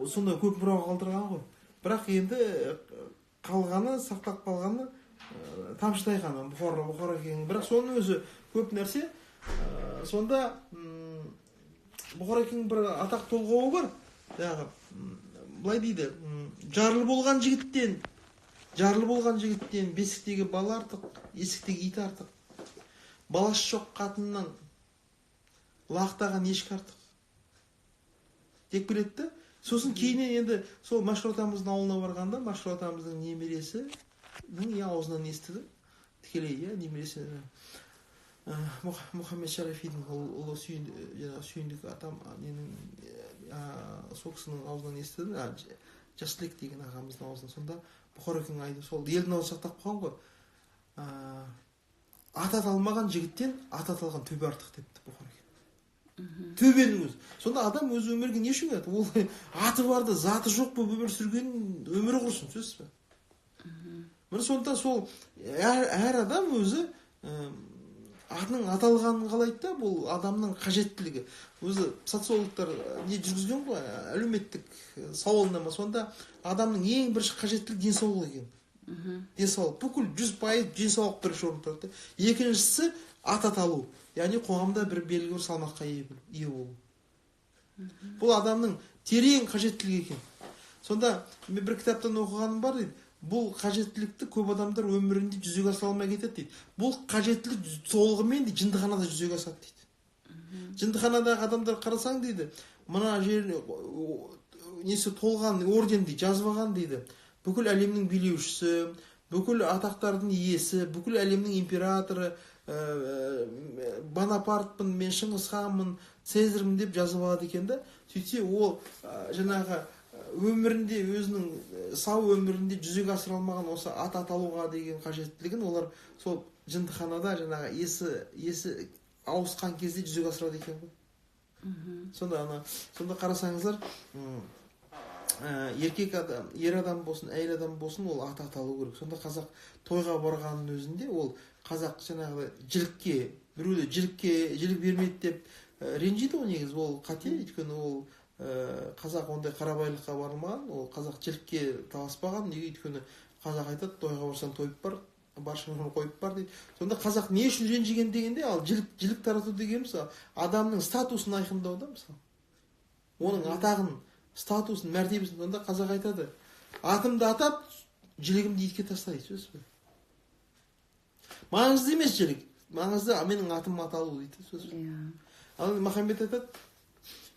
Сонда көп мұраға қалдырған ғой. Бірақ енді қалғаны, сақтап қалғаны тамшыдай ғана Бұқар екен. Бірақ соның өзі көп нәрсе. Сонда Бұқар екен бір атақ толғауы бар. Былай дейді, жарлы болған жігіттен бесіктегі бала артық, есіктегі ит артық. баласы жоқ қатыннан лақтаған ешкі артық деп келеді да. Сосын кейіннен енді сол Машһүр атамыздың ауылына барғанда, Машһүр атамыздың немересінің аузынан естідім тікелей, немересі Мұхаммед Шарафидің ұлы сүйіндік атам ненің сол кісінің аузынан естідім, Жаслек деген ағамыздың аузынан. Сонда Бұхарекең айтты, сол елдің аузын сақтап қалған ғой, ат аталмаған жігіттен ат аталған төбе артық депті Бұхарекең. Төбенің өзі. Сонда адам өз өмірге не үшін еді? Ол аты барды, заты жоқ болып өмір сүрген өмірі құрсын, сөзсіз бе? Міне сонда сол әр адам өзі атының аталғанын қалайды да, бұл адамның қажеттілігі. Өзі социологтар не жүргізген ғой, әлеуметтік сауалнама, сонда адамның ең бірінші қажеттілігі денсаулық екен. Денсаулық. Бүкіл 100% денсаулық бірінші орын тұрады. Екіншісі ат аталу. Яғни қоғамда бір белгілі бір салмаққа ие болу. Бұл адамның терең қажеттілігі екен. Сонда мен бір кітаптан оқығаным бар дейді. Бұл қажеттілікті көп адамдар өмірінде жүзеге асыра алмай кетеді дейді. Бұл қажеттілік толығымен де жындыханада жүзеге асады дейді. Жындыханадағы адамдар қарасаң дейді, мына жер несі толған орден дейді, жазып алған дейді. Бүкіл әлемнің билеушісі, бүкіл атақтардың иесі, бүкіл әлемнің императоры, Бонапартпын, мен Шыңғысханмын, Цезарьмын деп жазып алады екен да. Сөйтсе ол жаңағы өмірінде, өзінің сау өмірінде жүзеге асыра алмаған осы ат аталуға деген қажеттілігін олар сол жындыханада жаңағы есі ауысқан кезде жүзеге асырады екен ғой. Сонда қарасаңыздар, еркек адам, ер адам болсын, әйел адам болсын, ол ат аталу керек. Сонда қазақ тойға барғанның өзінде ол қазақ жаңағы жілікке, біреуді жілік бермейді деп ренжиді ғой негізі. Ол қате, өйткені ол қазақ ондай қарабайлыққа бармаған, ол қазақ жілікке таласпаған. Неге? Өйткені қазақ айтады, тойға барсаң тойып бар, баршаңнан қойып бар дейді. Сонда қазақ не үшін ренжіген дегенде, ал жілік тарату дегеніміз адамның статусын айқындау да, мысалы. Оның атағын, статусын, мәртебесін. Сонда қазақ айтады, атымды атап, жілігімді итке тастайды, сөз бе? Маңызды емес жілік, маңызды менің атым аталу дейді, сөз бе? Ал Махамбет айтады,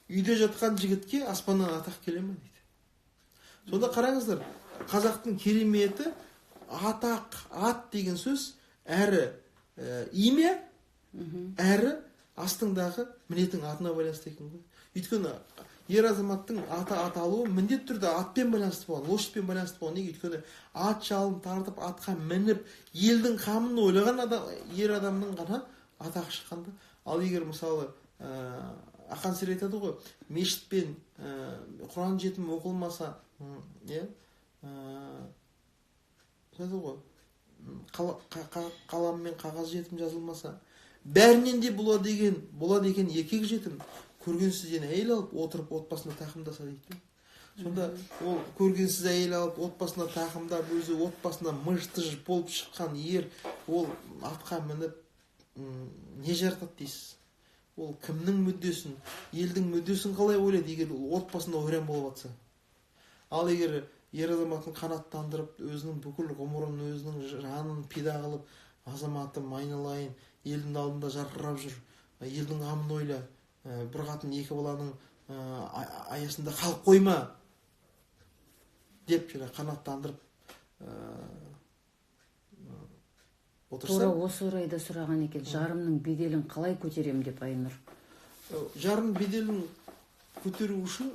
үйде жатқан жігітке аспаннан атақ келе ме дейді. Сонда қараңыздар, қазақтың кереметі атақ, ат деген сөз әрі име, әрі астыңдағы мінетін атына байланысты екен ғой. Өйткені ер азаматтың аты аталуы міндет түрде атпен байланысты болған, лошадьпен байланысты болған. Неге? Өйткені ат жалын тартып, атқа мініп, елдің қамын ойлаған ер адамның ғана атақ шыққанда. Ал егер мысалы Ақан Сері айтады ғой, мешіт пен Құран жетім оқылмаса, сөйді ғой, қалам мен қағаз жетім жазылмаса, бәрінен де болады екен еркек жетім, көргенсізден әйел алып, отырып отбасына тақымдаса дейді. Сонда ол көргенсіз әйел алып, отбасына тақымдап, өзі отбасына мыж-тыж болып шыққан ер, ол атқа мініп не жаратады дейсіз? Ол кімнің мүддесін, елдің мүддесін қалай ойлайды, егер отбасында ойран болып жатса? Ал егер ер азаматын қанаттандырып, өзінің бүкіл ғұмырын, өзінің жанын пида қылып, азаматым айналайын, елдің алдында жарқырап жүр, елдің қамын ойла, бір қатын екі баланың аясында қалып қойма деп қанаттандырып отырса. Тура осы орайда сұраған екен, жарымның беделін қалай көтерем деп Айнұр. Жарым беделін көтеру үшін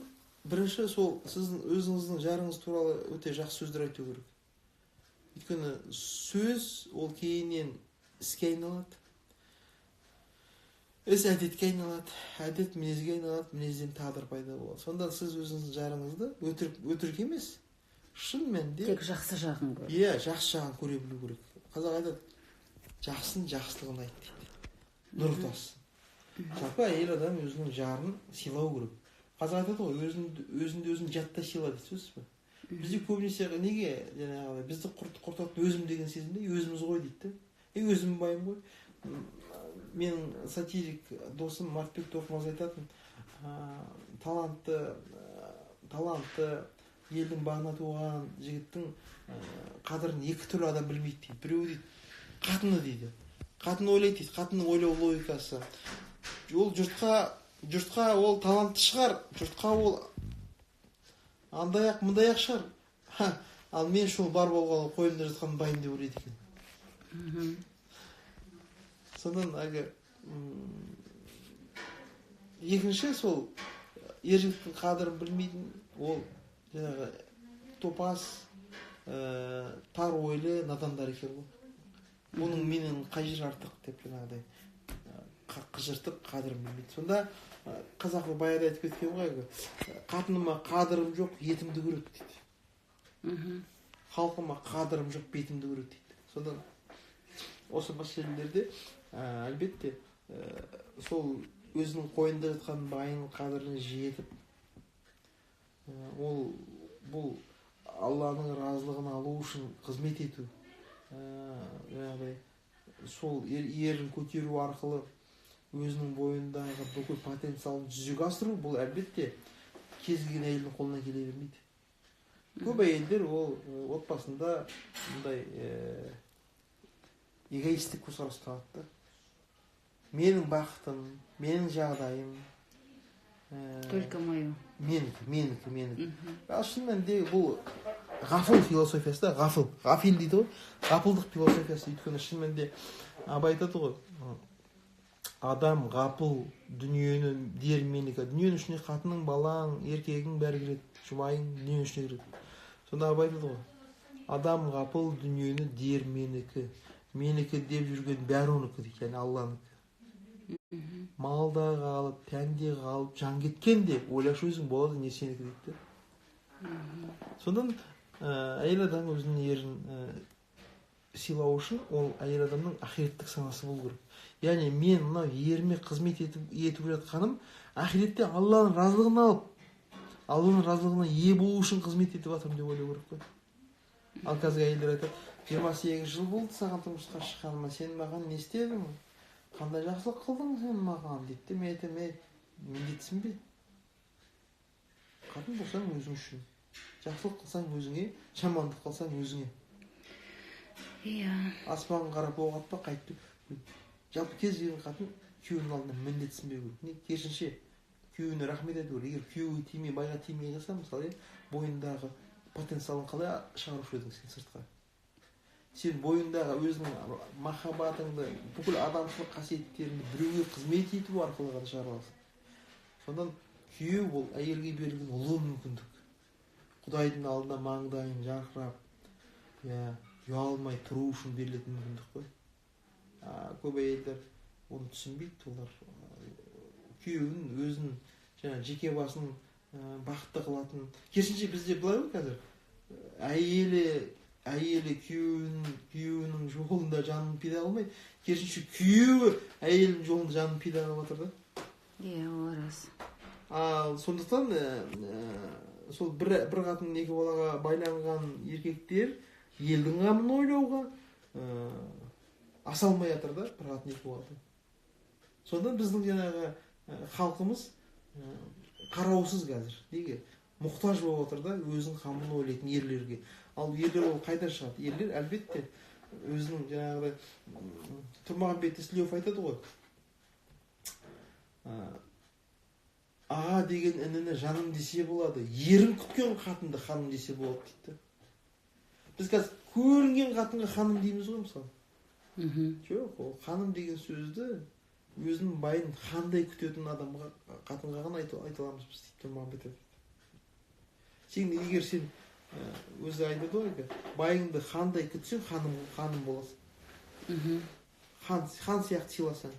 бірінші сол сіздің өзіңіздің жарыңыз туралы өте жақсы сөздер айту керек. Өйткені сөз ол кейіннен іске айналады. Іс әдетке айналады, әдет мінезге айналады, мінезден тағдыр пайда болады. Сонда сіз өзіңіздің жарыңызды өтірік емес, шын мәнінде тек жақсы жағын көр. Иә, жақсы жағын көре білу керек. Қазақ айтады, жақсының жақсылығын айт дейді. Нұр тасысын. Жалпы әйел адам өзінің жарын сыйлау керек. Қазақ айтады ғой, өзін жаттай сыйла дейді, сөз бе? Бізде көбінесе неге жаңағы бізді құртатын өзім деген сезімде, өзіміз ғой дейді. Өзім байым ғой. Менің сатирик досым Мартбек Тоқмаз айтатын, талантты елдің бағына туған жігіттің қадірін екі түрлі адам білмейді дейді. Біреу дейді, қатыны дейді. қатын ойлайды дейді, қатынның ойлау логикасы. Ол жұртқа ол талантты шығар, жұртқа ол андаяқ мындаяқ шығар. Ал мен шол бар болғалы қойымда жатқан байым деп ойлайды екен. Содан әлгі екінші сол ер жігіттің қадірін білмейтін, ол жаңағы топас, тар ойлы надандар екен ғой. Оның менен қай жер артық деп жаңағыдай қыжыртып қадірін білмейді. Сонда қазақы баяғыда айтып кеткен ғой, қатыныма қадірім жоқ, етімді көреді дейді. Халқыма қадірім жоқ, бетімді көреді дейді. Содан осы мәселелерде әлбетте сол өзінің қойнында жатқан байының қадіріне жетіп, бұл Алланың разылығын алу үшін қызмет ету, жаңағыдай сол ерін көтеру арқылы өзінің бойындағы бүкіл потенциалын жүзеге асыру, бұл әлбетте кез келген әйелдің қолына келе бермейді. Көп әйелдер ол отбасында мұндай эгоистік көзқарас ұстанады. Менің бақытым, менің жағдайым, только мое. Менікі. Ал шын мәнінде бұл ғафыл философиясы да, ғафил дейді ғой, ғапылдық философиясы. Өйткені шын мәнінде Абай айтады ғой, адам ғапыл, дүниені дер менікі. Дүниенің ішіне қатының, балаң, еркегің бәрі кіреді, жұбайың дүниенің ішіне кіреді. Сонда Абай айтады ғой, адам ғапыл, дүниені дер менікі. Менікі деп жүрген бәрі оныкі дейді, яғни Алланыкі. Малда қалып, тәнде қалып, жан кеткен де ойлашы өзің болады, не сенікі дейді. Сондан әйел адам өзінің ерін сыйлау үшін, ол әйел адамның ақиреттік санасы болу керек. Яғни мен мына еріме қызмет етіп жатқаным ақиретте Алланың разылығын алып, Алланың разылығына ие болу үшін қызмет етіп жатырмын деп ойлау керек қой. Ал қазір әйелдер айтады, 28 жыл болды саған тұрмысқа шыққаныма, сен маған не істедің? Қандай жақсылық қылдың сен маған дейді. Мен айтамын, міндетсің бе? Қатын болсаң өзің үшін, жақсылық қылсаң өзіңе, жамандық қылсаң өзіңе. Аспанға қарап оқ атпа, қайтпа. Жалпы кез келген қатын күйеуінің алдында міндетсінбеу керек. Керісінше күйеуіне рахмет ету керек. Егер күйеуі тимей, байға тимей қалса, мысалы, бойындағы потенциалын қалай шығарушы едің сен сыртқа? Сен бойындағы өзінің махаббатыңды, бүкіл адамшылық қасиеттеріңді біреуге қызмет ету арқылы ғана шығара аласың. Сондан күйеу ол әйелге берілген ұлы мүмкіндік. Құдайдың алдында маңдайын жарқырап, ұялмай тұру үшін берілетін мүмкіндік қой. Көп әйелдер оны түсінбейді. Олар күйеуін өзінің жаңа жеке басын бақытты қылатын. Керісінше бізде былай ғой қазір. Әйелі күйеуінің жолында жанын пида қылмайды. Керісінше күйеуі әйелінің жолында жанын пида қылып жатыр да. Ол рас. Ал сондықтан сол бір қатын екі балаға байланған еркектер елдің қамын ойлауға аса алмай жатыр да, бір қатын екі баладан. Сонда біздің жаңағы халқымыз қараусыз қазір. Неге? Мұқтаж болып отыр да, өзінің қамын ойлайтын ерлерге. Ал ерлер ол қайда шығады? Ерлер әлбетте өзінің жаңағыдай Тұрмағанбет Тіслеуов айтады ғой. Аға деген ініні жаным десе болады, ерін күткен қатынды ханым десе болады дейді. Біз қазір көрінген қатынға ханым дейміз ғой мысалы. Жоқ, ол ханым деген сөзді өзінің байын қандай күтетін адамға, қатынға ғана айта аламыз біз дейді Тұрмағанбет. Сен егер сен өзі айтады ғой, байыңды қандай күтсең, ханым боласың. Хан сияқты сыйласаң.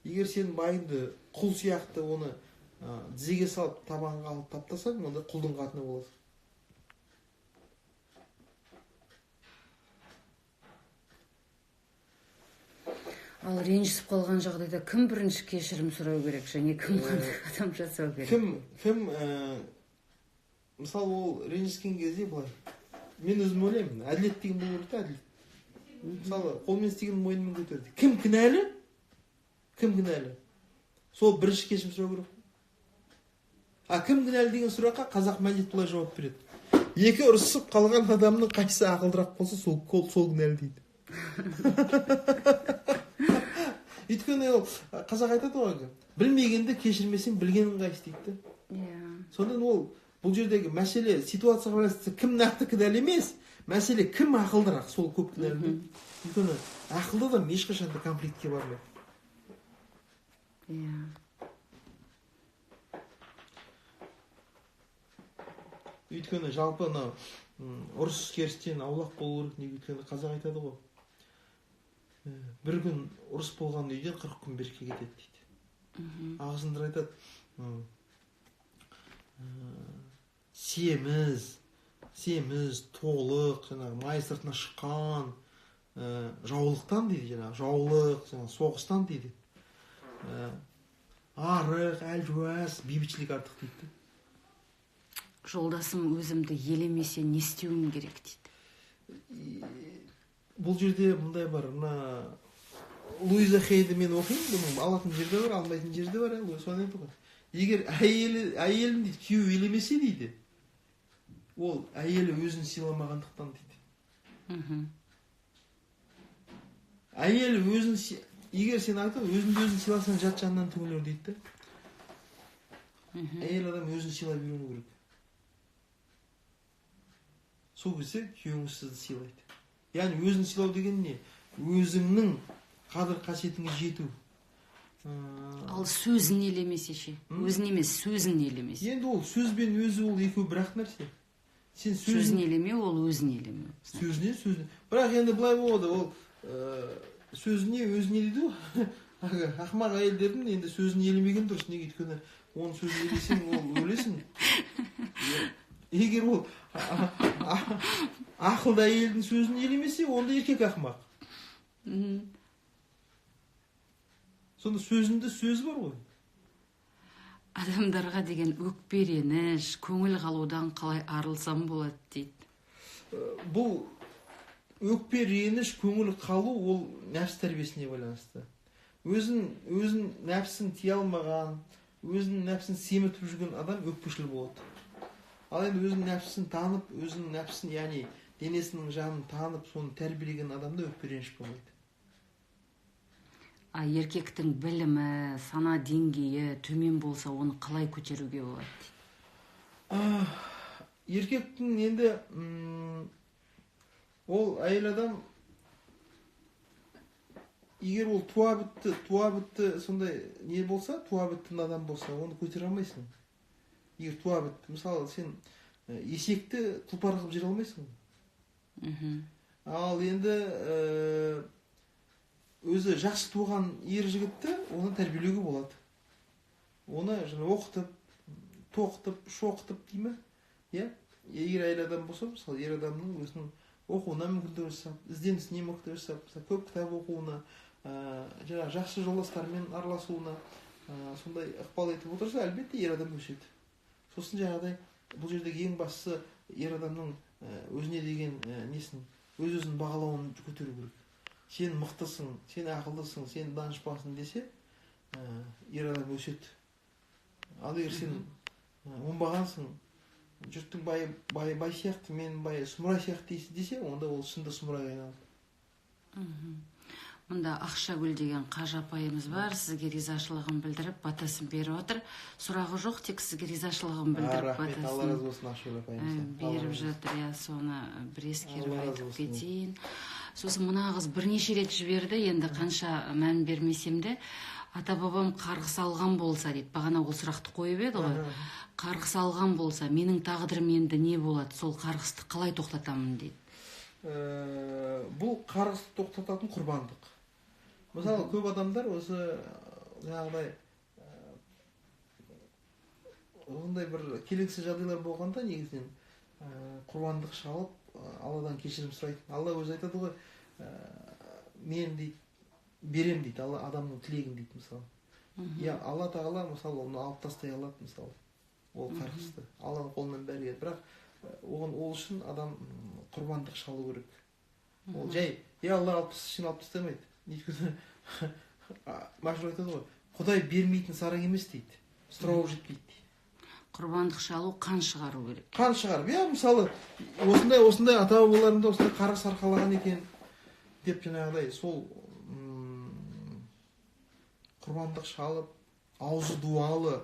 Егер сен байыңды құл сияқты оны тізеге салып, табанға алып таптасаң, онда құлдың қатыны боласың. Ал ренжісіп қалған жағдайда кім бірінші кешірім сұрау керек, және кім қандай қадам жасау керек? Кім мысалы ол ренжіскен кезде былай. Мен өзім ойлаймын, әділет деген болу керек та, әділет. Мысалы, қолмен істеген мойнымен көтерді. Кім кінәлі? Кім кінәлі? Сол бірінші кешірім сұрау керек. Кім кінәлі деген сұраққа қазақ мәдениеті былай жауап береді. Екі ұрысып қалған адамның қайсысы ақылдырақ болса, сол кінәлі дейді. Өйткені ол қазақ айтады ғой, білмегенді кешірмесең білгенін қайсы дейді. Сондан ол бұл жердегі мәселе ситуацияға байланысты кім нақты кінәлі емес, мәселе кім ақылдырақ, сол көп кінәлі. Өйткені ақылды адам ешқашан да конфликтке бармайды. Өйткені жалпы ұрыс керістен аулақ болу керек. Неге? Өйткені қазақ айтады ғой, бір күн ұрыс болған үйден 40 күн береке кетеді дейді. Ағылшындар айтады, семіз, толық, май сыртына шыққан, жаулықтан дейді, жаулық, соғыстан дейді. Арық, әлжуаз, бейбітшілік артық дейді. Жолдасым өзімді елемесе не істеуім керек дейді. Бұл жерде мұндай бар, Луиза Хейді мен оқимын, бұның алатын жерде бар, алмайтын жерде бар, соны айтты ғой. Егер әйелін дейді, күйеу елемесе дейді, ол әйелі өзін сыйламағандықтан дейді. Әйелі өзін, егер сен айтып, өзін сыйласаң жат жанынан түңілер дейді. Әйел адам өзін сыйлай беруі керек. Сол кезде күйеуіңіз сізді сыйлайды. Яғни өзін сыйлау деген не? Өзіңнің қадір қасиетіңе жету. Ал сөзін елемесе ше? Өзін емес, сөзін елемесе. Енді ол сөз бен өзі ол екеуі бірақ нәрсе. Сен сөзін елеме, ол өзін елеме. Сөзіне. Бірақ енді былай болады, ол сөзіне, өзіне дейді ғой. Ақымақ әйелдердің енді сөзін елемеген дұрыс. Неге? Өйткені оның сөзін елесең, ол өлесің. Егер ол ақылды әйелдің сөзін елемесе, онда еркек ақымақ. Сонда сөзінде сөз бар ғой. Адамдарға деген өкпереніш, көңіл қалудан қалай арылсам болады дейді. Бұл өкпереніш, көңіл қалу ол нәпс тәрбиесіне байланысты. Өзін нәпсін тие алмаған, өзін нәпсін семіртіп жүрген адам өкпешіл болады. Ал енді өзін нәпсін танып, өзін нәпсін, яғни денесінің жанын танып, соны тәрбиелеген адамда өкпереніш болмайды. Еркектің білімі, сана деңгейі төмен болса, оны қалай көтеруге болады? Еркектің енді ол әйел адам, егер ол туа бітті сондай не болса, туа біттін адам болса, оны көтере алмайсың. Егер туа бітті, мысалы, сен есекті тұлпар қылып жүре алмайсың. Ал енді өзі жақсы туған ер жігітті оны тәрбиелеуге болады. Оны оқытып, тоқытып, шоқытып деймі? Егер әйел адам болса, мысалы, ер адамның өзінің оқуына мүмкіндік жасап, ізденісіне мүмкіндік жасап, көп кітап оқуына, жақсы жолдастармен араласуына сондай ықпал етіп отырса, әлбетте ер адам өседі. Сосын жаңағыдай, бұл жердегі ең бастысы ер адамның өзіне деген несін, өз-өзін бағалауын көтеру керек. Сен мықтысың, сен ақылдысың, сен данышпансың десе, ер адам өседі. Ал егер сен оңбағансың, жұрттың бай сияқты, мен бай сұмырай сияқты десе, онда ол шынды сұмырай айналады. Мұнда Ақшагүл деген қажы апайымыз бар, сізге ризашылығын білдіріп, батасын беріп отыр. Сұрағы жоқ, тек сізге ризашылығын білдіріп, батасын. Алла разы болсын Ақшагүл апайымыз. Беріп жатыр, соны бір ескеріп айтып кетейін. Сосын мына қыз бірнеше рет жіберді, енді қанша мән бермесем де, ата-бабам қарғыс алған болса дейді. Бағана ол сұрақты қойып еді ғой. Қарғыс алған болса, менің тағдырым енді не болады? Сол қарғысты қалай тоқтатамын дейді. Бұл қарғысты тоқтататын құрбандық. Мысалы, көп адамдар осы жаңағыдай ондай бір келеңсіз жағдайлар болғанда негізінен құрбандық шалып, Алладан кешірім сұрайды. Алла өзі айтады ғой, мен дейді, берем дейді, Алла адамның тілегін дейді, мысалы. Алла тағала, мысалы, оны алып тастай алады, мысалы. Ол қарғысты. Алланың қолынан бәрі келеді. Бірақ ол үшін адам құрбандық шалу керек. Ол жай, Алла үшін алып тастамайды. Өйткені машһүр айтады ғой, Құдай бермейтін сараң емес дейді. Сұрауы жетпейді дейді. Құрбандық шалу қан шығару керек. Қан шығарып, мысалы, осындай ата-бабаларында осындай қарғыс арқалаған екен деп жаңағыдай сол құрбандық шалып, аузы дуалы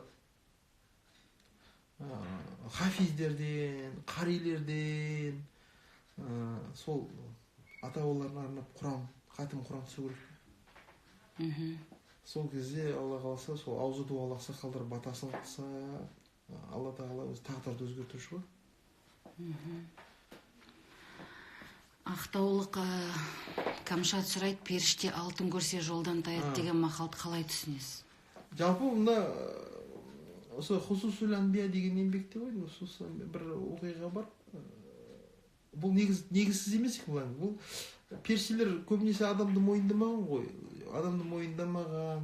хафиздерден, қарилерден, сол ата бабаларына арнап хатім құран түсу керек. Сол кезде Алла қаласа, сол аузы дуалы ақсақалдар батасын қылса, Алла тағала өзі тағдырды өзгертуші ғой. Ақтаулық Камшат сұрайды, періште алтын көрсе жолдан таяды деген мақалды қалай түсінесіз? Жалпы мұнда осы Хусусул Анбия деген еңбекте ғой, бір оқиға бар. Бұл негізсіз емес екен, бұл періштелер көбінесе адамды мойындамаған ғой. Адамды мойындамаған,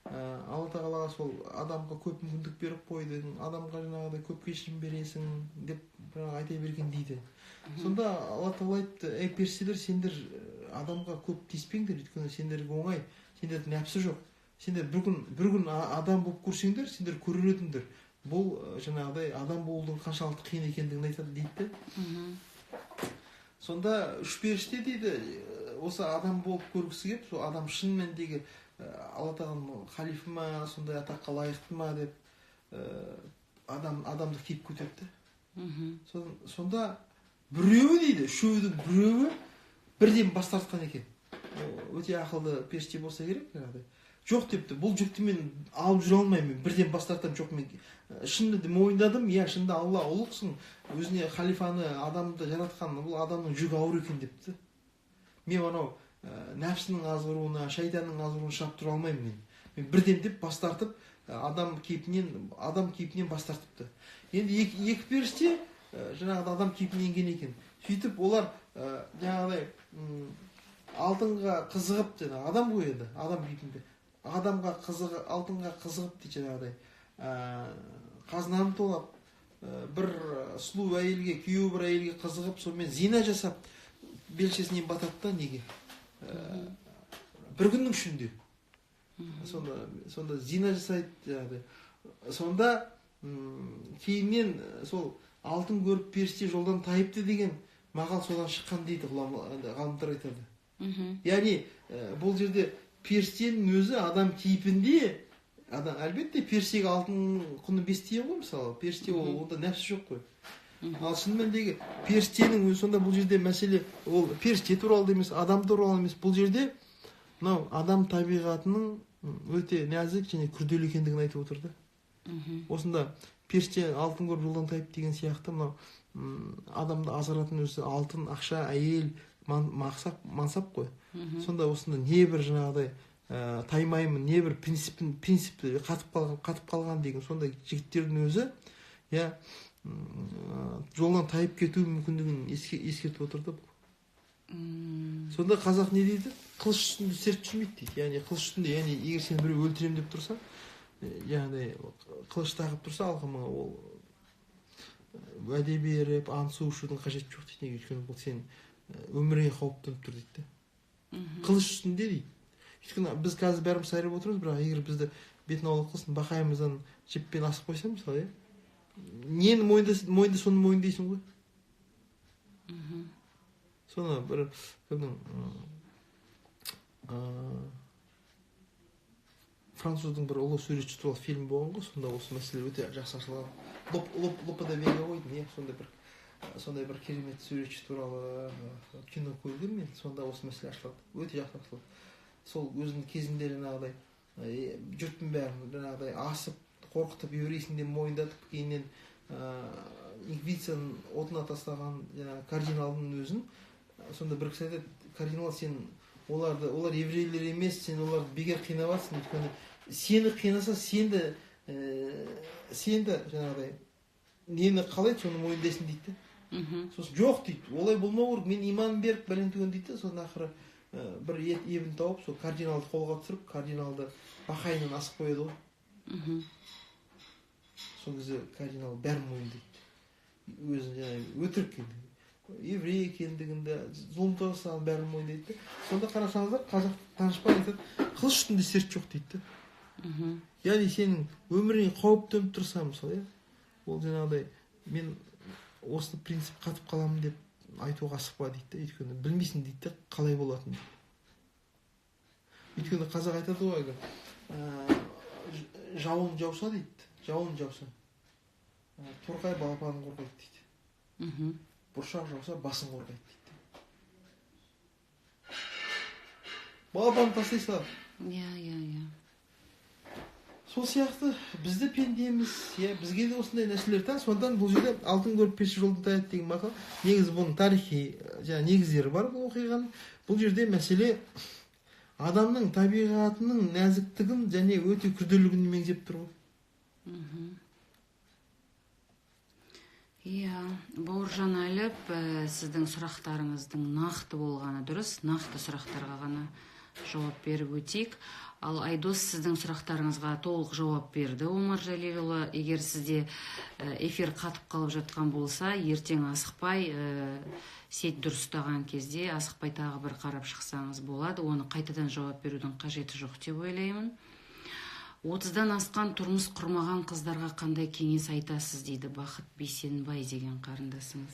Алла тағалаға сол адамға көп мүмкіндік беріп қойдың, адамға жаңағыдай көп кешірім бересің деп айта берген дейді. Сонда Алла тағала айтты, періштелер, сендер адамға көп тиіспеңдер, өйткені сендерге оңай, сендердің нәпсі жоқ. Сендер бір күн адам болып көрсеңдер, сендер көрер едіңдер. Бұл жаңағыдай адам болудың қаншалықты қиын екендігін айтады дейді. Сонда үш періште дейді, осы адам болып көргісі келіп, сол адам шын мәніндегі Алла тағаланың халифы ма, сондай атаққа лайықты ма деп адамды киіп көтерді. Сонда біреуі дейді, үшеудің біреуі бірден бас тартқан екен. Өте ақылды періште болса керек. Жоқ депті, бұл жүкті мен алып жүре алмаймын, бірден бас тартам, жоқ, мен шынды мойындадым, шынды Алла ұлықсың, өзіне халифаны, адамды жаратқан, бұл адамның жүгі ауыр екен депті. Мен анау нәпсінің азғыруына, шайтанның азғыруына шап тұра алмаймын. Мен бірден деп бас тартып, адам кейпінен бас тартыпты. Енді екі періште жаңағыда адам кейпіне енген екен. Сөйтіп олар жаңағыдай алтынға қызығып, адам ғой еді, адам кейпінде. Алтынға қызығып дейді жаңағыдай. Қазынаны толап, бір сұлу әйелге, күйеу бір әйелге қызығып, сонымен зина жасап, белшесінен батады да, неге? Бір күннің ішінде. Сонда зина жасайды жаңағыдай. Сонда кейіннен сол алтын көріп періште жолдан тайыпты деген мақал содан шыққан дейді, ғалымдар айтады. Яғни бұл жерде періштенің өзі адам кейпінде, әлбетте періштеге алтын құны 5 тиын ғой, мысалы, періште онда нәпсі жоқ қой. Ал шын мәніндегі періштенің өзі, сонда бұл жерде мәселе ол періште туралы емес, адам туралы емес, бұл жерде мынау адам табиғатының өте нәзік және күрделі екендігін айтып отырды. Осында періште алтын көріп жолдан тайып деген сияқты мынау адамды азғыратын өзі алтын, ақша, әйел, мансап қой. Сонда осында не бір жаңағыдай таймаймын, не бір принципті қатып қалған деген сондай жігіттердің өзі жолдан тайып кету мүмкіндігін ескертіп отырды. Сонда қазақ не дейді? Қылыш үстінде серт жүрмейді дейді. Яғни қылыш үстінде, яғни егер сен біреу өлтірем деп тұрса, яғни қылыш тағып тұрса, алқымыңа ол уәде беріп, ант су ішудің қажеті жоқ дейді. Өйткені бұл сен өміріңе қауіп төніп тұр дейді. Қылыш үстінде дейді. Өйткені біз қазір бәріміз сайрап отырмыз, бірақ егер бізді бетін аулақ қылсын, бақайымыздан жіппен асып қойса, мысалы, нені мойынды соны мойындайсың ғой. Соны бір француздың бір ұлы суретші туралы фильм болған ғой, сонда осы мәселе өте жақсы ашылған. Лопе де Вега ғой, сондай бір керемет суретші туралы кино көрдім мен, сонда осы мәселе ашылады. Өте жақсы ашылады. Сол өзінің кезінде жаңағыдай жұрттың бәрін жаңағыдай асып, қорқытып, еврейсіңден мойындатып, кейіннен инквизицияның отына тастаған кардиналдың өзін, сонда бір кісі айтады, кардинал, сен олар еврейлер емес, сен оларды бекер қинаватсың, өйткені сені қинаса, сен де жаңағыдай нені қалайды, соны мойындайсың дейді. Сосын жоқ дейді, олай болмау керек, мен иман беріп бәлен түген дейді. Сосын ақыры бір ебін тауып, сол кардиналды қолға түсіріп, кардиналды бақайынан асып қояды ғой. Сол кезде кардинал бәрін мойындайды. Өзін өтірік екендігін, еврей екендігінде, зұлым жасаған бәрін мойындайды. Сонда қарасаңыздар, қазақ Танышбай айтады, қылыш үстінде серт жоқ дейді. Яғни сенің өміріңе қауіп төніп тұрса, мысалы, ол жаңағыдай мен осы принцип қатып қаламын деп айтуға асықпа дейді. Өйткені білмейсің дейді, қалай болатынын. Өйткені қазақ айтады ғой, жауын жауса дейді, жауын жауса торғай балапанын қорғайды дейді. Бұршақ жауса басын қорғайды дейді. Балапанын тастай салады. Иә. Сол сияқты бізді пендеміз, бізге де осындай нәрселер тән. Сондықтан бұл жерде алтын көріп пеші жолды таяды деген мақал. Негізі бұның тарихи негіздері бар бұл оқиғаның. Бұл жерде мәселе адамның табиғатының нәзіктігін және өте күрделілігін меңзеп тұр ғой. Иә, Бауыржан Әліп, сіздің сұрақтарыңыздың нақты болғаны дұрыс, нақты сұрақтарға ғана жауап беріп өтейік. Ал Айдос сіздің сұрақтарыңызға толық жауап берді. Омар Жәлелұлы, егер сізде эфир қатып қалып жатқан болса, ертең асықпай, сет дұрыстаған кезде асықпай тағы бір қарап шықсаңыз болады. Оны қайтадан жауап берудің қажеті жоқ деп ойлаймын. 30-дан асқан тұрмыс құрмаған қыздарға қандай кеңес айтасыз дейді Бақыт Бейсенбай деген қарындасыңыз.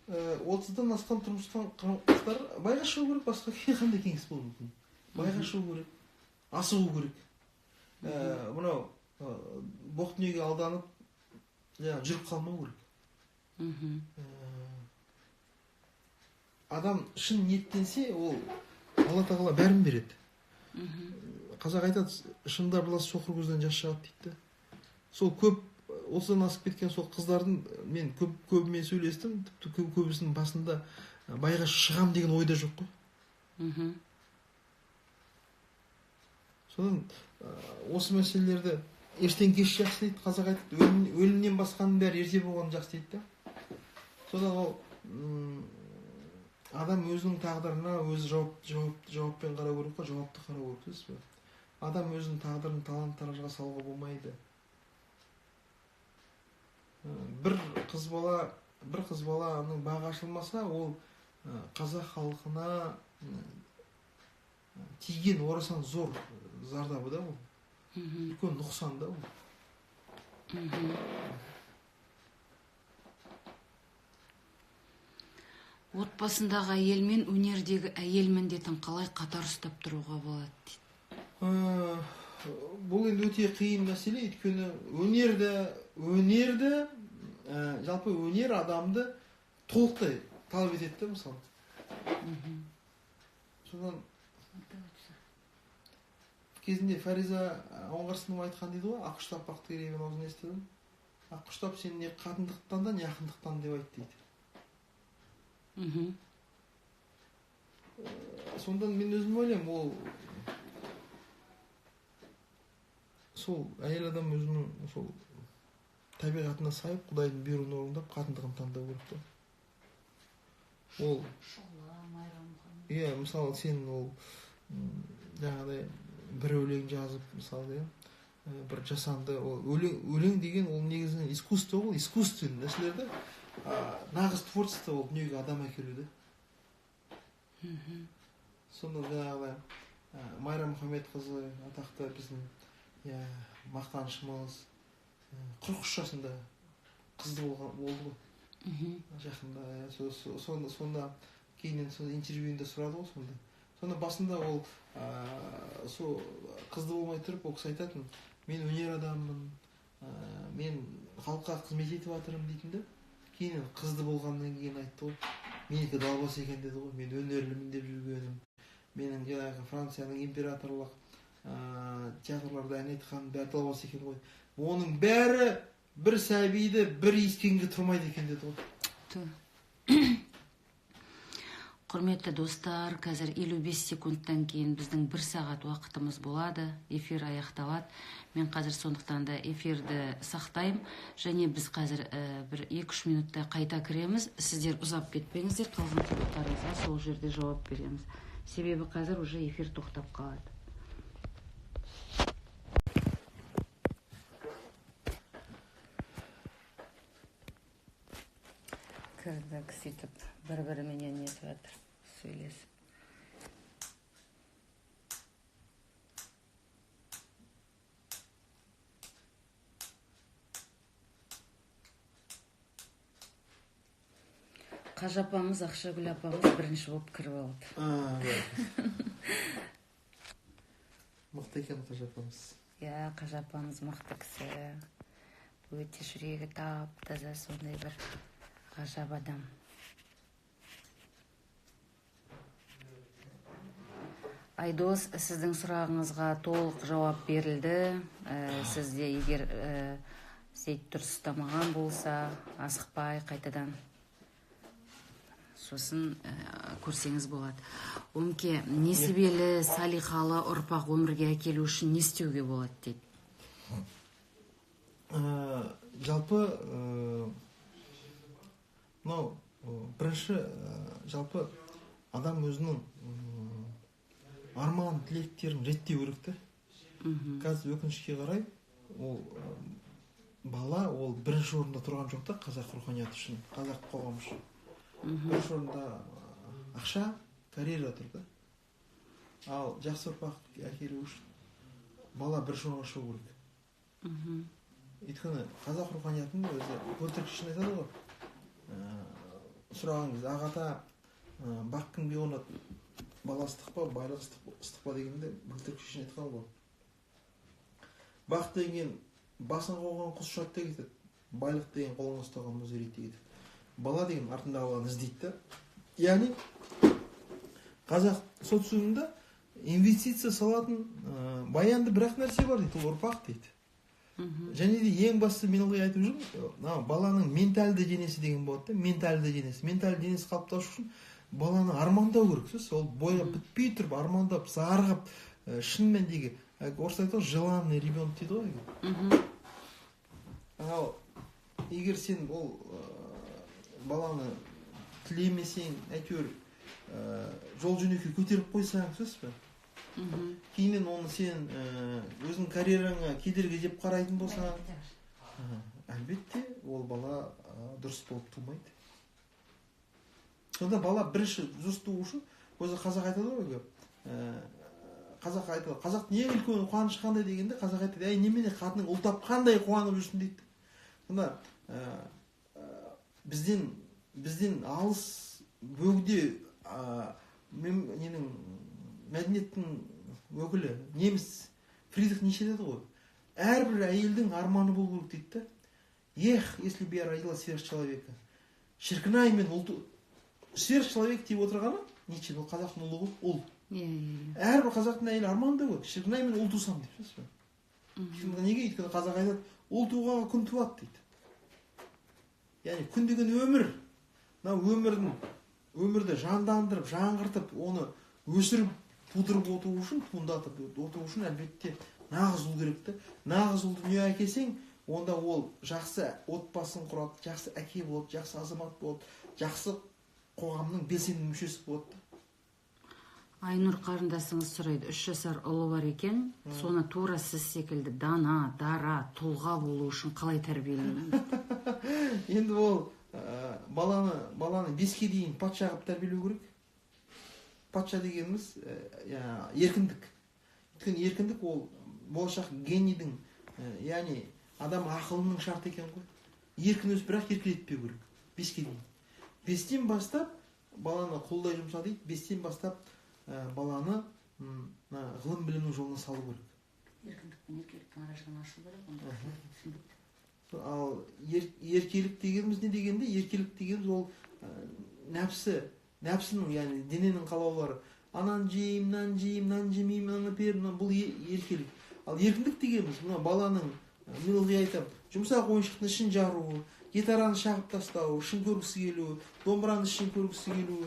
30-дан асқан тұрмыстан қыздар байға шығу керек, басқа қандай кеңес болуы мүмкін? Байға шығу керек, асығу керек. Мынау боқ дүниеге алданып жүріп қалмау керек. Адам шын ниеттенсе, ол Алла тағала бәрін береді. Қазақ айтады, шындар былас соқыр көзден жас шығады дейді. Сол көп 30-дан асып кеткен сол қыздардың мен көбімен сөйлестім, тіпті көбісінің басында байға шығам деген ойда жоқ қой. Содан осы мәселелерді ештен кеш жақсы дейді. Қазақ айтады, өлімнен басқаның бәрі ерте болған жақсы дейді. Содан ол адам өзінің тағдырына өзі жауаппен қарау керек қой, жауапты қарау керек. Адам өзінің тағдырын талант-таражға салуға болмайды. Бір қыз баланың бағы ашылмаса, ол қазақ халқына тиген орасан зор зардабы да ол. Үлкен нұқсан да ол. Отбасындағы әйел мен өнердегі әйел міндетін қалай қатар ұстап тұруға болады дейді. Бұл енді өте қиын мәселе, өйткені өнерді жалпы өнер адамды толықтай талап етеді, мысалы. Содан кезінде Фариза Оңғарсынова айтқан дейді ғой, ақұштап бақты керейген аузын естідім. Ақұштап сен не қатындықтан да, не ақындықтан деп айт дейді. Сондан мен өзім ойлаймын, ол сол әйел адам өзінің сол табиғатына сайып, Құдайдың бұйрығын орындап, қатындығын таңдау керек қой. Ол мысалы сен ол жаңағыдай бір өлең жазып, мысалы бір жасанды өлең деген ол негізінен искусство ғой, искусственный нәрселерді нағыз творчество ол дүниеге адам әкелуді. Сонда жаңағыдай Майра Мұхамедқызы атақты біздің мақтанышымыз 43 жасында қызды болды ғой. Жақында сонда кейіннен интервьюінде сұрады ғой. Сонда басында ол қызды болмай тұрып, ол кісі айтатын, мен өнер адаммын, мен халыққа қызмет етіп жатырмын дейтін. Кейін қызды болғаннан кейін айтты ғой, менікі далбас екен деді ғой, мен өнерлімін деп жүргенім, менің жаңағы Францияның императорлық театрларда ән айтқан бәрі далбас екен ғой. Оның бәрі бір сәбиді бір иіскенге тұрмайды екен деді ғой. Құрметті достар, қазір 55 секундтан кейін біздің 1 сағат уақытымыз болады, эфир аяқталады. Мен қазір сондықтан да эфирді сақтаймын, және біз қазір бір 2-3 минутта қайта кіреміз. Сіздер ұзап кетпеңіздер, қалған сұрақтарыңызға сол жерде жауап береміз. Себебі қазір уже эфир тоқтап қалады. Кірдік сөйтіп бір-біріменен нетіп жатыр, сөйлесіп. Қажапамыз, Ақшагүл апамыз бірінші болып кіріп алды. Мықты екен Қажы апамыз. Иә, Қажы апамыз мықты кісі. Өте жүрегі тап-таза, сондай бір ғажап адам. Айдос, сіздің сұрағыңызға толық жауап берілді. Сізде егер сейт дұрыс ұстамаған болса, асықпай қайтадан сосын көрсеңіз болады. Өмке, несібелі, салиқалы ұрпақ өмірге әкелу үшін не істеуге болады дейді? Жалпы, бірінші, жалпы адам өзінің арман тілектерін реттеу керек те. Қазір өкінішке қарай, ол бала ол бірінші орында тұрған жоқ та қазақ руханияты үшін, қазақ қоғамы үшін. Бірінші орында ақша, карьера тұр да. Ал жақсы ұрпақ әкелу үшін бала бірінші орынға шығу керек. Өйткені қазақ руханиятының өзі бөлтірік үшін айтады ғой. Сұрағыңыз, ағата баққың бе оны бала ыстық па, байлық ыстық па дегенде бөлтірік үшін айтқан ғой. Бақ деген басын қойған құс ұшады да кетеді. Байлық деген қолыңа ұстаған мұз ерейді кетеді. Бала деген артындағы баланы іздейді. Яғни қазақ социумында инвестиция салатын баянды бірақ нәрсе бар дейді, ол ұрпақ дейді. Және де ең басты мен ылғи айтып жүрмін, баланың ментальды денесі деген болады да, ментальды денесі. Ментальды денесі қалыптасу үшін баланы армандау керек. Ол бойға бітпей тұрып, армандап, зарғап, шын мәніндегі орысша айтады, желанный ребенок дейді ғой. Ал егер сен ол баланы тілемесең, әйтеуір жол жөнекей көтеріп қойсаң, сөз бе? Кейіннен оны сен өзің карьераңа кедергі деп қарайтын болсаң, әлбетте ол бала дұрыс болып тумайды. Сонда бала бірінші дұрыс туу үшін, өзі қазақ айтады ғой, қазақ айтады, қазақ не үлкен қуаныш қандай дегенде, қазақ айтады, әй немене қатының ұл тапқандай қуанып жүрсін дейді. Сонда бізден алыс бөгде мәдениеттің өкілі неміс Фридрих Ницше деді ғой, әрбір әйелдің арманы болу керек дейді. Если бы я родила сверхчеловека, шіркінай мен ұлты сверхчеловек деп отырғаны Ницше, бұл қазақтың ұлы ғой, ұл. Әрбір қазақтың әйелі арманда ғой, шіркінай мен ұл тусам деп. Неге? Өйткені қазақ айтады, ұл туғанға күн туады дейді. Яғни күн деген өмір. Өмірді жандандырып, жаңғыртып, оны өсіріп, тудырып отыру үшін, туындатып отыру үшін әлбетте нағыз ұл керек. Нағыз ұл дүниеге әкелсең, онда ол жақсы отбасын құрады, жақсы әке болады, жақсы азамат болады, жақсы қоғамның белсенді мүшесі болады. Айнұр қарындасыңыз сұрайды, 3 жасар ұлы бар екен, соны тура сіз секілді дана, дара, тұлға болу үшін қалай тәрбиелейді? Енді ол баланы 5-ке дейін патша қылып тәрбиелеу керек. Патша дегеніміз еркіндік. Өйткені еркіндік ол болашақ генийдің, яғни адам ақылының шарты екен ғой. Еркін өз, бірақ еркелетпеу керек. 5-ке дейін. 5-тен бастап баланы қолдай жұмса дейді, 5-тен бастап баланы ғылым білімнің жолына салу керек. Еркіндіктің еркеліктің арашығын ашу керек. Ал еркелік дегеніміз не дегенде? Еркелік дегеніміз ол нәпсінің, яғни дененің қалаулары. Анан жеймін, мынан жеймін, мынан жемеймін, мынаны беремін, бұл еркелік. Ал еркіндік дегеніміз, мына баланың, мен ылғи айтамын, жұмсақ ойыншықтың ішін жаруы, гитараны шағып тастауы, ішін көргісі келуі, домбыраны ішін көргісі келуі,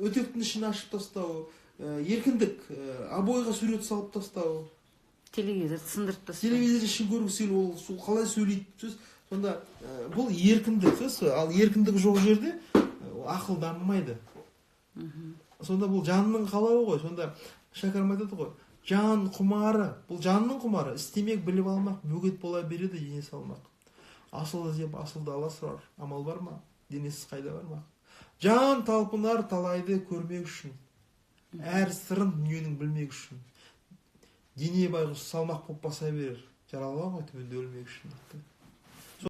өтектің ішін ашып тастауы, еркіндік, обойға сурет салып тастауы, телевизор сындырып тастауы. Телевизор ішін көргісі келуі, ол қалай сөйлейді. Сонда бұл еркіндік. Ал еркіндік жоқ жерде ақыл дамымайды. Сонда бұл жанның қалауы ғой. Сонда Шәкәрім айтады ғой, жан құмары, бұл жанның құмары, істемек, біліп алмақ, бөгет бола береді, дене салмақ. Асыл іздеп асылды ала сұрар, амал бар ма, денесіз қайда бармақ. Жан талпынар талайды көрмек үшін, әр сырын дүниенің білмек үшін. Дене байғұс салмақ боп баса берер, жаралған ғой түбінде өлмек үшін.